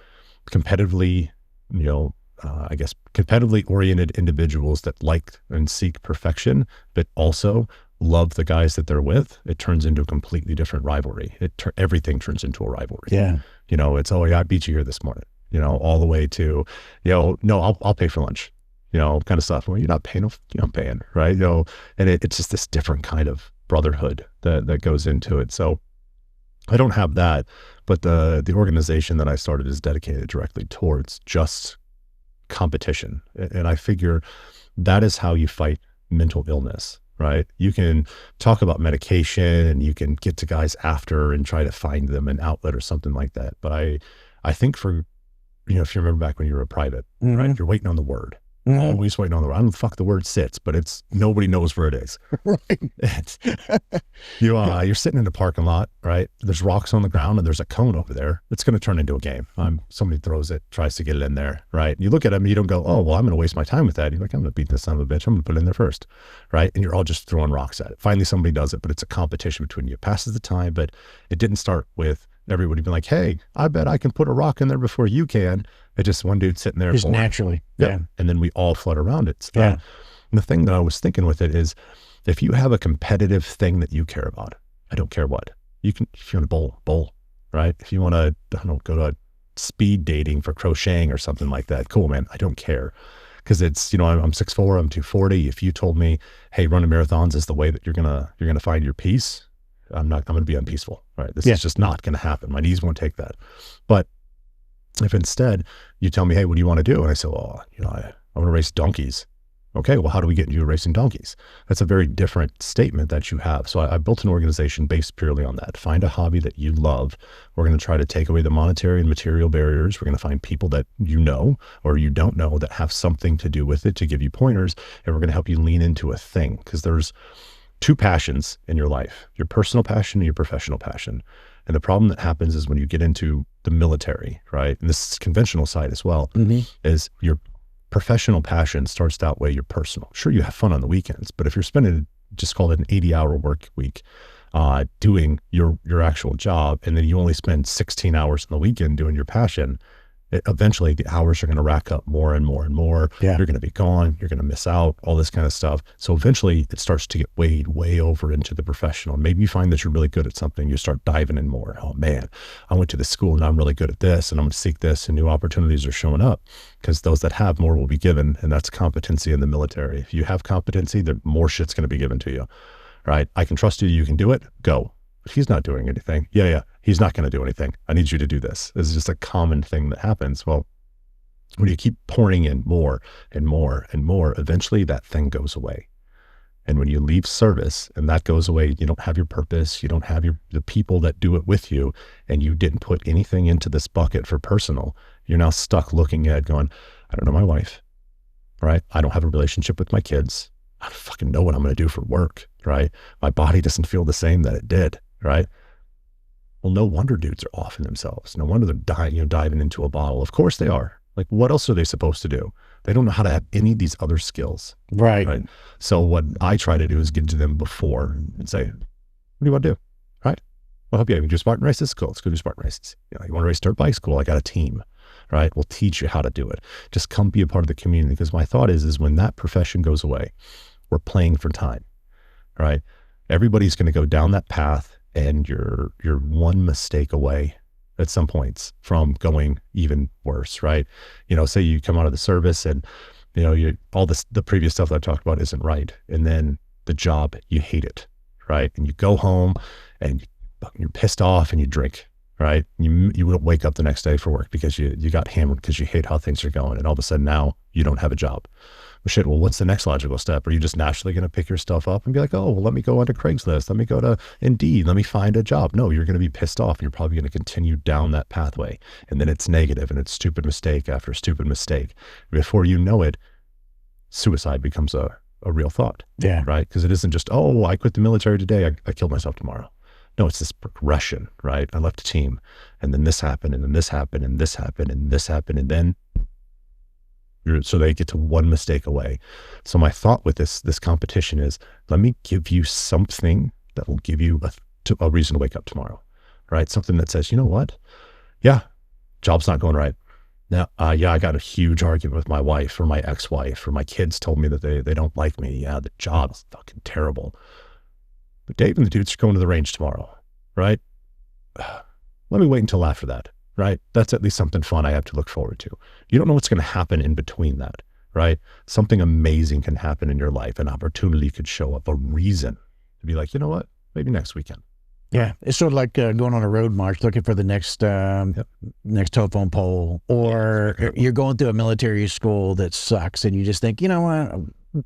competitively, I guess competitively oriented individuals that like and seek perfection, but also love the guys that they're with, it turns into a completely different rivalry. Everything turns into a rivalry. Yeah. It's, oh yeah, I beat you here this morning, all the way to, no, I'll pay for lunch, kind of stuff. Well, you're not paying, I'm paying, right? And it's just this different kind of brotherhood that goes into it. So I don't have that, but the organization that I started is dedicated directly towards just competition. And I figure that is how you fight mental illness, right? You can talk about medication and you can get to guys after and try to find them an outlet or something like that. But I think for, if you remember back when you were a private, right? You're waiting on the word. Always waiting on the word. I don't know the fuck the word sits, but nobody knows where it is. Right. You're sitting in the parking lot, right? There's rocks on the ground and there's a cone over there. It's going to turn into a game. Somebody throws it, tries to get it in there, right? You look at them, you don't go, oh, well, I'm going to waste my time with that. You're like, I'm going to beat this son of a bitch. I'm going to put it in there first, right? And you're all just throwing rocks at it. Finally, somebody does it, but it's a competition between you. It passes the time, but it didn't start with everybody being like, hey, I bet I can put a rock in there before you can. It's just one dude sitting there. Just naturally. Yeah. And then we all flood around it. And the thing that I was thinking with it is if you have a competitive thing that you care about, I don't care what, if you want to bowl, right? If you want to, go to speed dating for crocheting or something like that, cool, man. I don't care. Cause it's, I'm 6'4", I'm 240. If you told me, hey, running marathons is the way that you're going to find your peace, I'm going to be unpeaceful, right? This is just not going to happen. My knees won't take that. But if instead you tell me, hey, what do you want to do? And I say, well, I want to race donkeys. Okay, well, how do we get into racing donkeys? That's a very different statement that you have. So I built an organization based purely on that. Find a hobby that you love. We're going to try to take away the monetary and material barriers. We're going to find people that you know or you don't know that have something to do with it to give you pointers. And we're going to help you lean into a thing because there's two passions in your life, your personal passion and your professional passion. And the problem that happens is when you get into the military, right? And this is conventional side as well, is your professional passion starts to outweigh your personal. Sure, you have fun on the weekends, but if you're spending, just call it an 80-hour work week, doing your actual job, and then you only spend 16 hours on the weekend doing your passion, eventually the hours are going to rack up more and more and more. Yeah. You're going to be gone. You're going to miss out, all this kind of stuff. So eventually it starts to get weighed way over into the professional. Maybe you find that you're really good at something. You start diving in more. Oh man, I went to this school and I'm really good at this and I'm going to seek this, and new opportunities are showing up because those that have more will be given. And that's competency in the military. If you have competency, the more shit's going to be given to you, right? I can trust you. You can do it. Go. But he's not doing anything. Yeah. He's not going to do anything. I need you to do this. This is just a common thing that happens. Well, when you keep pouring in more and more and more, eventually that thing goes away. And when you leave service and that goes away, you don't have your purpose. You don't have the people that do it with you. And you didn't put anything into this bucket for personal. You're now stuck looking at going, I don't know my wife, right? I don't have a relationship with my kids. I don't fucking know what I'm going to do for work, right? My body doesn't feel the same that it did, right? Well, no wonder dudes are offing themselves. No wonder they're diving into a bottle. Of course they are. Like, what else are they supposed to do? They don't know how to have any of these other skills. Right. So what I try to do is get to them before and say, what do you want to do? Right? Well, help you. You can do Spartan races? Cool. Let's go do Spartan races. You want to race dirt bikes? Cool. I got a team, right? We'll teach you how to do it. Just come be a part of the community. Because my thought is when that profession goes away, we're playing for time, right? Everybody's going to go down that path. And you're one mistake away at some points from going even worse, right? Say you come out of the service and, all the previous stuff that I talked about isn't right. And then the job, you hate it, right? And you go home and you're pissed off and you drink, right? You will wake up the next day for work because you got hammered because you hate how things are going. And all of a sudden now you don't have a job. Well, shit, well, what's the next logical step? Are you just naturally going to pick your stuff up and be like, oh, well, let me go onto Craigslist. Let me go to Indeed. Let me find a job. No, you're going to be pissed off. And you're probably going to continue down that pathway. And then it's negative and it's stupid mistake after stupid mistake. Before you know it, suicide becomes a real thought. Yeah. Right? Because it isn't just, oh, I quit the military today. I killed myself tomorrow. No, it's this progression, right? I left the team and then this happened and then this happened and this happened and this happened. And then so they get to one mistake away. So my thought with this competition is, let me give you something that will give you a reason to wake up tomorrow, right? Something that says, you know what? Yeah, job's not going right. Now, yeah, I got a huge argument with my wife or my ex-wife, or my kids told me that they don't like me. Yeah, the job is fucking terrible. But Dave and the dudes are going to the range tomorrow, right? Let me wait until after that. Right? That's at least something fun I have to look forward to. You don't know what's going to happen in between that, right? Something amazing can happen in your life. An opportunity could show up, a reason to be like, you know what? Maybe next weekend. Yeah. It's sort of like going on a road march, looking for the next next telephone pole, or you're going through a military school that sucks and you just think, you know what?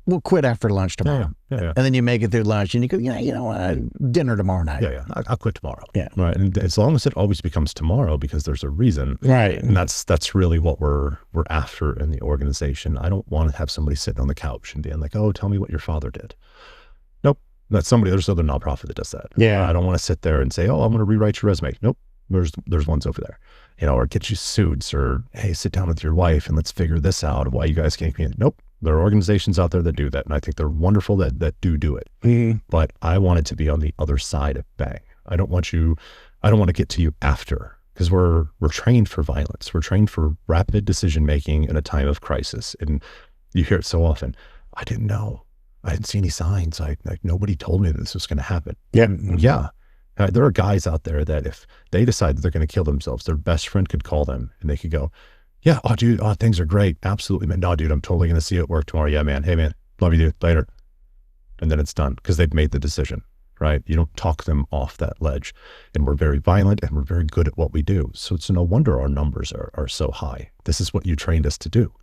We'll quit after lunch tomorrow. Yeah. And then you make it through lunch and you go, yeah, you know what? Dinner tomorrow night. Yeah. I'll quit tomorrow. Yeah. Right. And as long as it always becomes tomorrow because there's a reason. Right. And that's really what we're after in the organization. I don't want to have somebody sitting on the couch and being like, oh, tell me what your father did. Nope. That's somebody, there's another nonprofit that does that. Yeah. I don't want to sit there and say, oh, I'm going to rewrite your resume. Nope. There's ones over there, or get you suits, or, hey, sit down with your wife and let's figure this out. Why you guys can't be in. Nope. There are organizations out there that do that. And I think they're wonderful that do it. Mm-hmm. But I want it to be on the other side of bang. I don't want to get to you after, because we're trained for violence. We're trained for rapid decision-making in a time of crisis. And you hear it so often. I didn't know. I didn't see any signs. Nobody told me that this was going to happen. Yeah. Yeah. There are guys out there that if they decide that they're going to kill themselves, their best friend could call them and they could go, yeah, oh, dude, oh, things are great. Absolutely, man. No, dude, I'm totally going to see you at work tomorrow. Yeah, man. Hey, man, love you, dude. Later. And then it's done because they've made the decision, right? You don't talk them off that ledge. And we're very violent and we're very good at what we do. So it's no wonder our numbers are so high. This is what you trained us to do.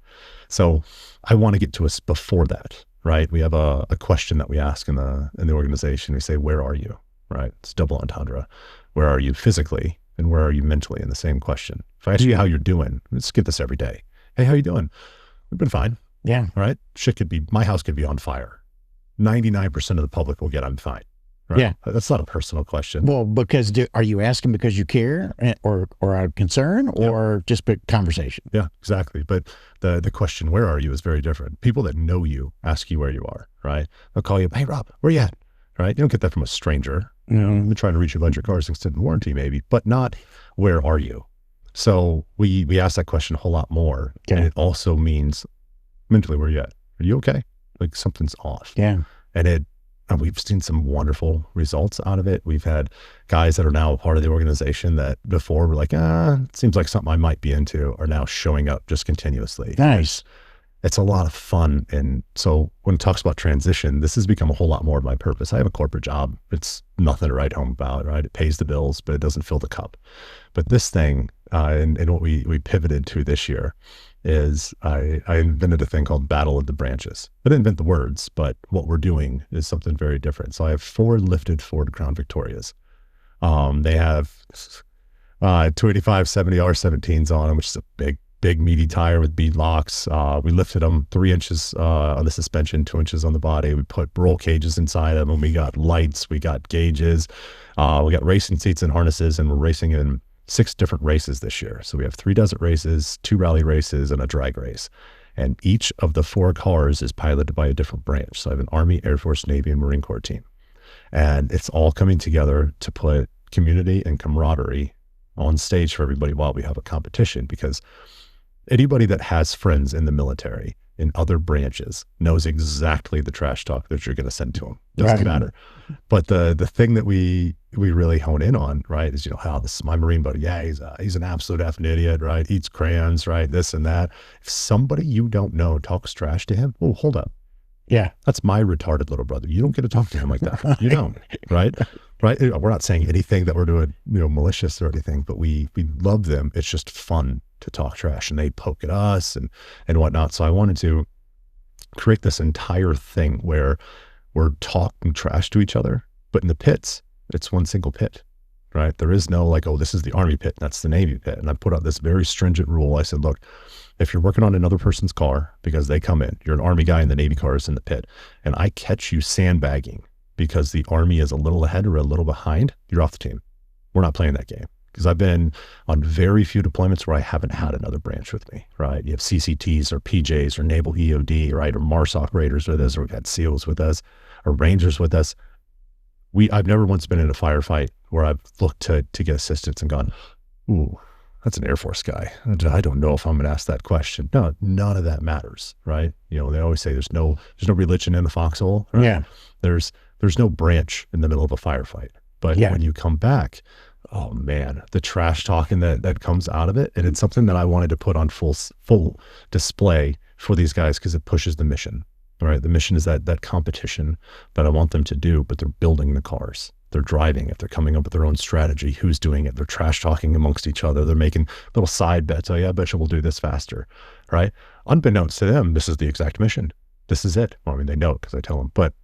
So I want to get to us before that, right? We have a question that we ask in the organization. We say, where are you? Right? It's double entendre. Where are you physically and where are you mentally in the same question? If I ask you how you're doing, let's get this every day. Hey, how you doing? We've been fine. Yeah. All right. My house could be on fire. 99% of the public will get, I'm fine. Right? Yeah. That's not a personal question. Well, because are you asking because you care or out of concern or just a conversation? Yeah, exactly. But the question, where are you, is very different. People that know you ask you where you are, right? They'll call you, hey, Rob, where you at? Right? You don't get that from a stranger. They're trying to reach you about your car's extended warranty maybe, but not where are you? So we ask that question a whole lot more. Okay. And it also means mentally, where you at? Are you okay? Like something's off. Yeah. And we've seen some wonderful results out of it. We've had guys that are now a part of the organization that before were like, it seems like something I might be into, are now showing up just continuously. Nice. It's a lot of fun. And so when it talks about transition, this has become a whole lot more of my purpose. I have a corporate job. It's nothing to write home about, right? It pays the bills, but it doesn't fill the cup. But this thing, and what we pivoted to this year is I invented a thing called Battle of the Branches. I didn't invent the words, but what we're doing is something very different. So I have 4 lifted Ford Crown Victorias. They have 285 70 R17s on them, which is a big meaty tire with bead locks. We lifted them 3 inches on the suspension, 2 inches on the body. We put roll cages inside them, and we got lights, we got gauges, we got racing seats and harnesses, and we're racing in 6 different races this year. So we have 3 desert races, 2 rally races, and a drag race. And each of the 4 cars is piloted by a different branch. So I have an Army, Air Force, Navy, and Marine Corps team. And it's all coming together to put community and camaraderie on stage for everybody while we have a competition, because anybody that has friends in the military in other branches knows exactly the trash talk that you're going to send to them. Doesn't matter. But the thing that we really hone in on, right, is, this is my Marine buddy. Yeah, he's an absolute effing idiot, right? Eats crayons, right? This and that. If somebody you don't know talks trash to him, well, hold up. Yeah. That's my retarded little brother. You don't get to talk to him like that. You don't, right? Right? We're not saying anything that we're doing, malicious or anything, but we love them. It's just fun to talk trash, and they poke at us and whatnot. So I wanted to create this entire thing where we're talking trash to each other, but in the pits, it's one single pit, right? There is no like, oh, this is the Army pit, that's the Navy pit. And I put out this very stringent rule. I said, look, if you're working on another person's car because they come in, you're an Army guy and the Navy car is in the pit, and I catch you sandbagging because the Army is a little ahead or a little behind, you're off the team. We're not playing that game. Because I've been on very few deployments where I haven't had another branch with me, right? You have CCTs or PJs or Naval EOD, right? Or MARSOC Raiders with us, or we've had SEALs with us, or Rangers with us. I've never once been in a firefight where I've looked to get assistance and gone, ooh, that's an Air Force guy. I don't know if I'm going to ask that question. No, none of that matters, right? They always say there's no religion in the foxhole. Right? Yeah. There's no branch in the middle of a firefight. But when you come back, oh man, the trash talking that comes out of it. And it's something that I wanted to put on full display for these guys because it pushes the mission, right? The mission is that competition that I want them to do, but they're building the cars. They're driving it. They're coming up with their own strategy. Who's doing it? They're trash talking amongst each other. They're making little side bets. Oh yeah, I bet you we'll do this faster, right? Unbeknownst to them, this is the exact mission. This is it. Well, I mean, they know it because I tell them, but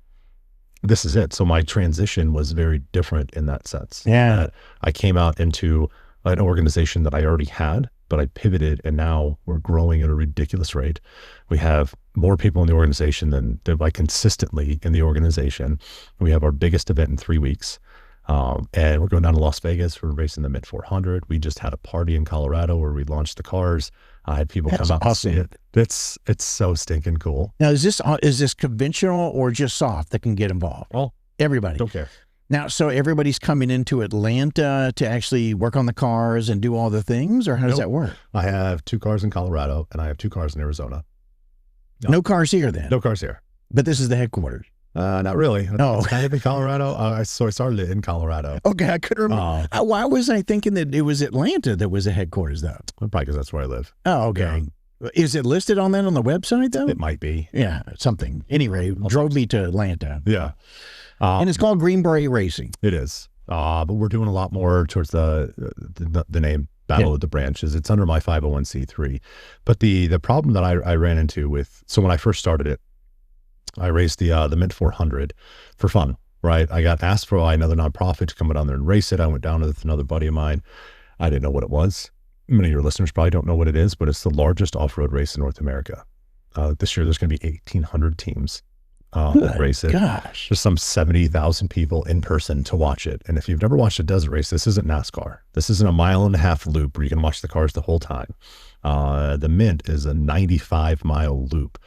this is it. So my transition was very different in that sense. Yeah. I came out into an organization that I already had, but I pivoted, and now we're growing at a ridiculous rate. We have more people in the organization than like consistently in the organization. We have our biggest event in 3 weeks. And we're going down to Las Vegas. We're racing the Mid 400. We just had a party in Colorado where we launched the cars. I had people come out and see it. It's so stinking cool. Now, is this conventional or just soft that can get involved? Well, everybody. Don't care. Now, so everybody's coming into Atlanta to actually work on the cars and do all the things, or how does that work? I have 2 cars in Colorado and I have 2 cars in Arizona. No cars here then? No cars here. But this is the headquarters. Not really. No. It's kind of in Colorado. So I started it in Colorado. Okay, I couldn't remember. Why was I thinking that it was Atlanta that was the headquarters, though? Probably because that's where I live. Oh, okay. Yeah. Is it listed on that on the website, though? It might be. Yeah, something. Anyway, drove me to Atlanta. Yeah. And it's called Green Beret Racing. It is. But we're doing a lot more towards the name Battle of the Branches. It's under my 501c3. But the problem that I ran into so when I first started it, I raced the Mint 400 for fun, right? I got asked by another nonprofit to come down there and race it. I went down with another buddy of mine. I didn't know what it was. Many of your listeners probably don't know what it is, but it's the largest off-road race in North America. This year, there's going to be 1,800 teams that race it. Gosh. There's some 70,000 people in person to watch it. And if you've never watched a desert race, this isn't NASCAR. This isn't a 1.5 mile loop where you can watch the cars the whole time. The Mint is a 95-mile loop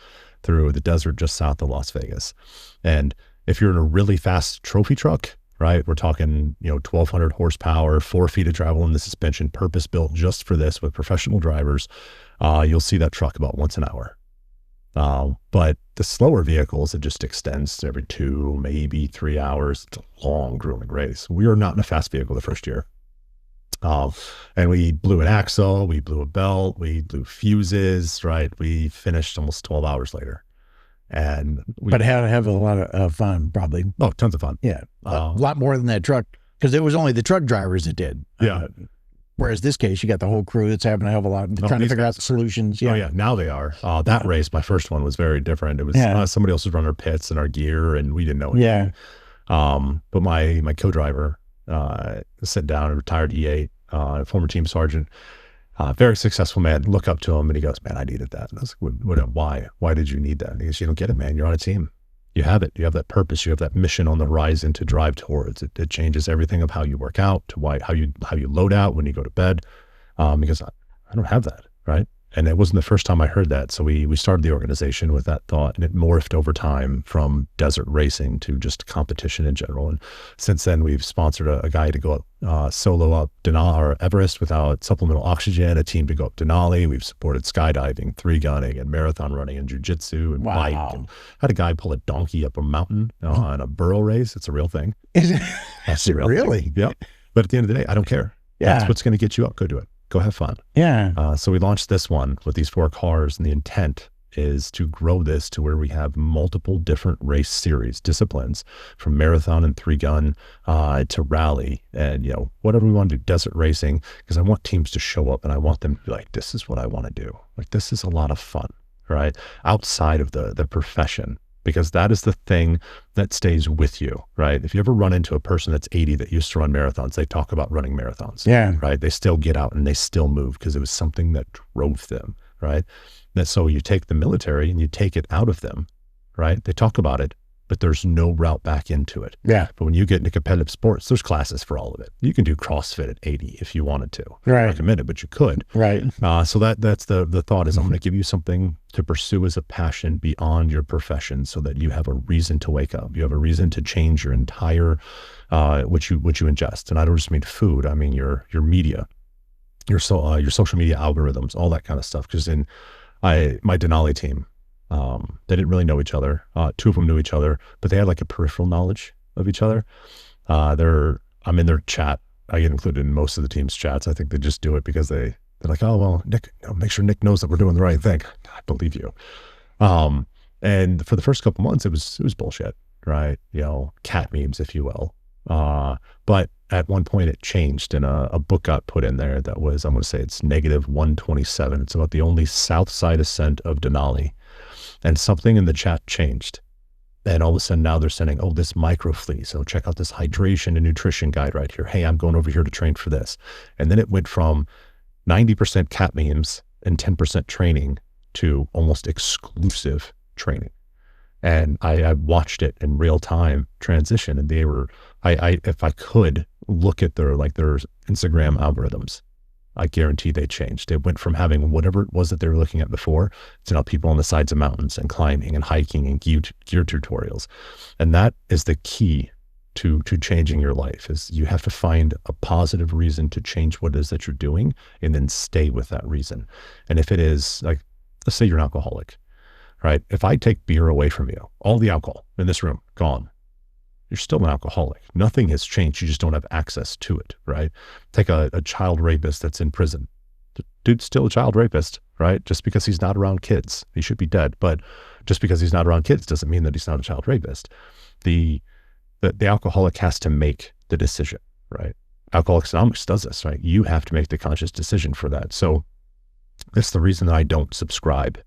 through the desert just south of Las Vegas. And if you're in a really fast trophy truck, right, we're talking, 1,200 horsepower, 4 feet of travel in the suspension, purpose built just for this with professional drivers, you'll see that truck about once an hour. But the slower vehicles, it just extends every 2, maybe 3 hours. It's a long, grueling race. We were not in a fast vehicle the first year. And we blew an axle, we blew a belt, we blew fuses, right? We finished almost 12 hours later. But had to have a lot of fun, probably. Oh, tons of fun. Yeah. A lot more than that truck, because it was only the truck drivers that did. Yeah. Whereas this case, you got the whole crew that's having a hell of a lot, trying to figure out the solutions. Yeah. Oh, yeah. Now they are. That race, my first one, was very different. It was somebody else was running our pits and our gear, and we didn't know anything. Yeah. But my co-driver, sit down, a retired E8, former team sergeant, very successful man. Look up to him, and he goes, "Man, I needed that." And I was like, "Why? Why did you need that?" And he goes, "You don't get it, man. You're on a team. You have it. You have that purpose. You have that mission on the horizon to drive towards. It changes everything of how you work out, to how you load out when you go to bed, because I don't have that, right?" And it wasn't the first time I heard that. So we started the organization with that thought, and it morphed over time from desert racing to just competition in general. And since then, we've sponsored a guy to go up solo up Denali or Everest without supplemental oxygen, a team to go up Denali. We've supported skydiving, 3-gunning, and marathon running, and jiu-jitsu, and bike. And had a guy pull a donkey up a mountain on a burro race. It's a real thing. Is it? That's a real really? thing. Yep. But at the end of the day, I don't care. Yeah. That's what's going to get you up. Go do it. Go have fun. Yeah. So we launched this one with these 4 cars, and the intent is to grow this to where we have multiple different race series, disciplines, from marathon and 3-gun to rally, and whatever we want to do, desert racing, because I want teams to show up and I want them to be like, this is what I want to do. Like, this is a lot of fun, right? Outside of the profession, because that is the thing that stays with you, right? If you ever run into a person that's 80 that used to run marathons, they talk about running marathons, right? They still get out and they still move because it was something that drove them, right? That so you take the military and you take it out of them, right? They talk about it, but there's no route back into it. Yeah. But when you get into competitive sports, there's classes for all of it. You can do CrossFit at 80 if you wanted to. Right. I recommend it, but you could. Right. So that's the thought is I'm going to give you something to pursue as a passion beyond your profession, so that you have a reason to wake up. You have a reason to change your entire what you ingest. And I don't just mean food. I mean your media, your social media algorithms, all that kind of stuff. Because in my Denali team, they didn't really know each other. 2 of them knew each other, but they had like a peripheral knowledge of each other. I'm in their chat. I get included in most of the team's chats. I think they just do it because they're like, oh, well, Nick, make sure Nick knows that we're doing the right thing. I believe you. And for the first couple months, it was bullshit, right? Cat memes, if you will. But at one point it changed, and a book got put in there that was, I'm going to say it's -127. It's about the only south side ascent of Denali. And something in the chat changed. And all of a sudden now they're sending, oh, this microfleece. So check out this hydration and nutrition guide right here. Hey, I'm going over here to train for this. And then it went from 90% cat memes and 10% training to almost exclusive training. And I watched it in real time transition. And they were, if I could look at their Instagram algorithms, I guarantee they changed. It went from having whatever it was that they were looking at before to now people on the sides of mountains and climbing and hiking and gear tutorials. And that is the key to changing your life, is you have to find a positive reason to change what it is that you're doing and then stay with that reason. And if it is, like, let's say you're an alcoholic, right? If I take beer away from you, all the alcohol in this room, gone, you're still an alcoholic. Nothing has changed. You just don't have access to it, right? Take a child rapist that's in prison. The dude's still a child rapist, right? Just because he's not around kids, he should be dead. But just because he's not around kids doesn't mean that he's not a child rapist. The alcoholic has to make the decision, right? Alcoholics Anonymous does this, right? You have to make the conscious decision for that. So that's the reason that I don't subscribe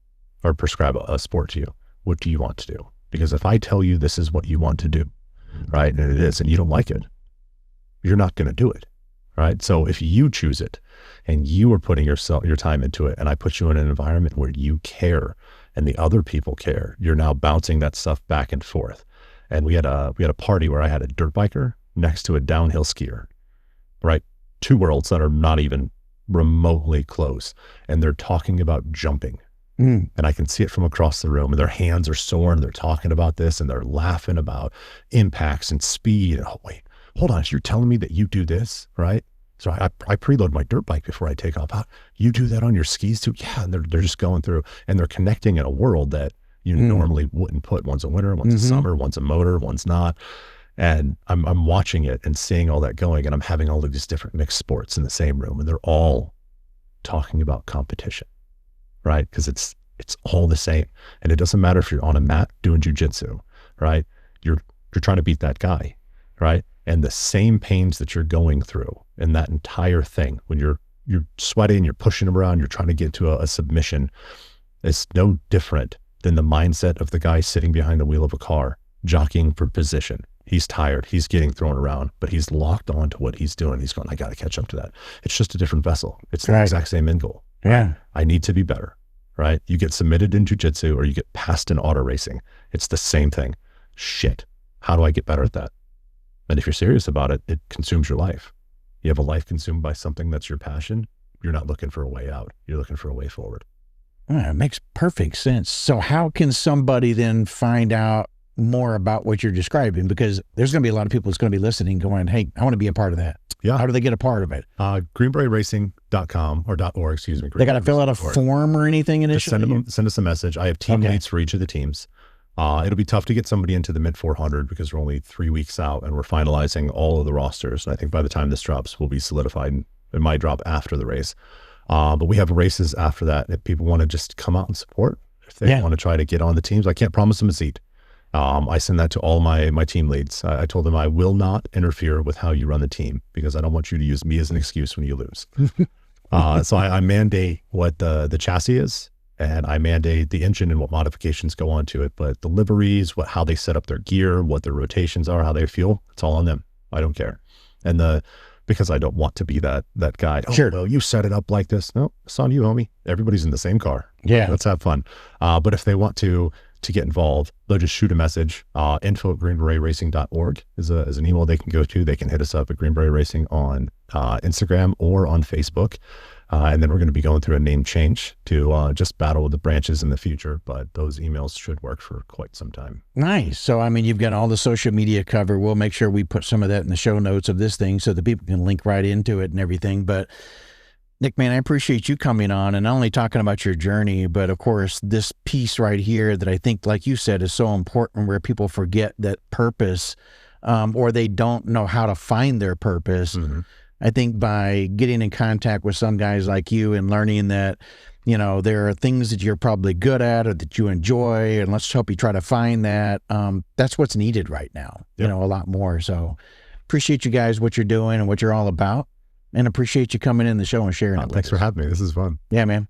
or prescribe a sport to you. What do you want to do? Because if I tell you this is what you want to do, right, and it is, and you don't like it, you're not going to do it, right? So if you choose it and you are putting your time into it, and I put you in an environment where you care and the other people care, you're now bouncing that stuff back and forth. And we had a party where I had a dirt biker next to a downhill skier, right? 2 worlds that are not even remotely close, and they're talking about jumping. And I can see it from across the room, and their hands are sore, and they're talking about this, and they're laughing about impacts and speed. And, oh, wait, hold on. So you're telling me that you do this, right? So I preload my dirt bike before I take off. You do that on your skis too? Yeah. And they're just going through, and they're connecting in a world that you normally wouldn't put. One's a winter, one's a summer, one's a motor, one's not. And I'm watching it and seeing all that going, and I'm having all of these different mixed sports in the same room, and they're all talking about competition. Right? Because it's all the same. And it doesn't matter if you're on a mat doing jujitsu, right? You're trying to beat that guy, right? And the same pains that you're going through in that entire thing, when you're sweating, you're pushing around, you're trying to get to a submission, is no different than the mindset of the guy sitting behind the wheel of a car, jockeying for position. He's tired, he's getting thrown around, but he's locked on to what he's doing. He's going, I got to catch up to that. It's just a different vessel. It's the exact same end goal. Yeah. I need to be better, right? You get submitted in jujitsu or you get passed in auto racing. It's the same thing. Shit. How do I get better at that? And if you're serious about it, it consumes your life. You have a life consumed by something that's your passion. You're not looking for a way out. You're looking for a way forward. It makes perfect sense. So how can somebody then find out more about what you're describing? Because there's going to be a lot of people that's going to be listening going, hey, I want to be a part of that. Yeah. How do they get a part of it? GreenBeretRacing.com or .org, excuse me. They got to fill out a form or anything initially? Just send us a message. I have team leads for each of the teams. It'll be tough to get somebody into the mid 400 because we're only 3 weeks out and we're finalizing all of the rosters. And I think by the time this drops, we'll be solidified. It might drop after the race. But we have races after that. If people want to just come out and support, if they want to try to get on the teams. I can't promise them a seat. I send that to all my team leads. I told them I will not interfere with how you run the team because I don't want you to use me as an excuse when you lose. So I mandate what the chassis is, and I mandate the engine and what modifications go onto it. But the liveries, how they set up their gear, what their rotations are, how they fuel, it's all on them. I don't care. And because I don't want to be that guy. Oh, sure. Well, you set it up like this. No, it's on you, homie. Everybody's in the same car. Yeah. Let's have fun. But if they want to get involved, they'll just shoot a message. info@greenberetracing.org is an email they can go to. They can hit us up at Green Beret Racing on Instagram or on Facebook. And then we're going to be going through a name change to just battle the branches in the future. But those emails should work for quite some time. Nice. So, I mean, you've got all the social media covered. We'll make sure we put some of that in the show notes of this thing so that people can link right into it and everything. But Nick, man, I appreciate you coming on and not only talking about your journey, but of course, this piece right here that I think, like you said, is so important where people forget that purpose or they don't know how to find their purpose. Mm-hmm. I think by getting in contact with some guys like you and learning that, you know, there are things that you're probably good at or that you enjoy, and let's help you try to find that. That's what's needed right now, you know, a lot more. So appreciate you guys, what you're doing and what you're all about, and appreciate you coming in the show and sharing it with Thanks us. for having me. This is fun. Yeah, man.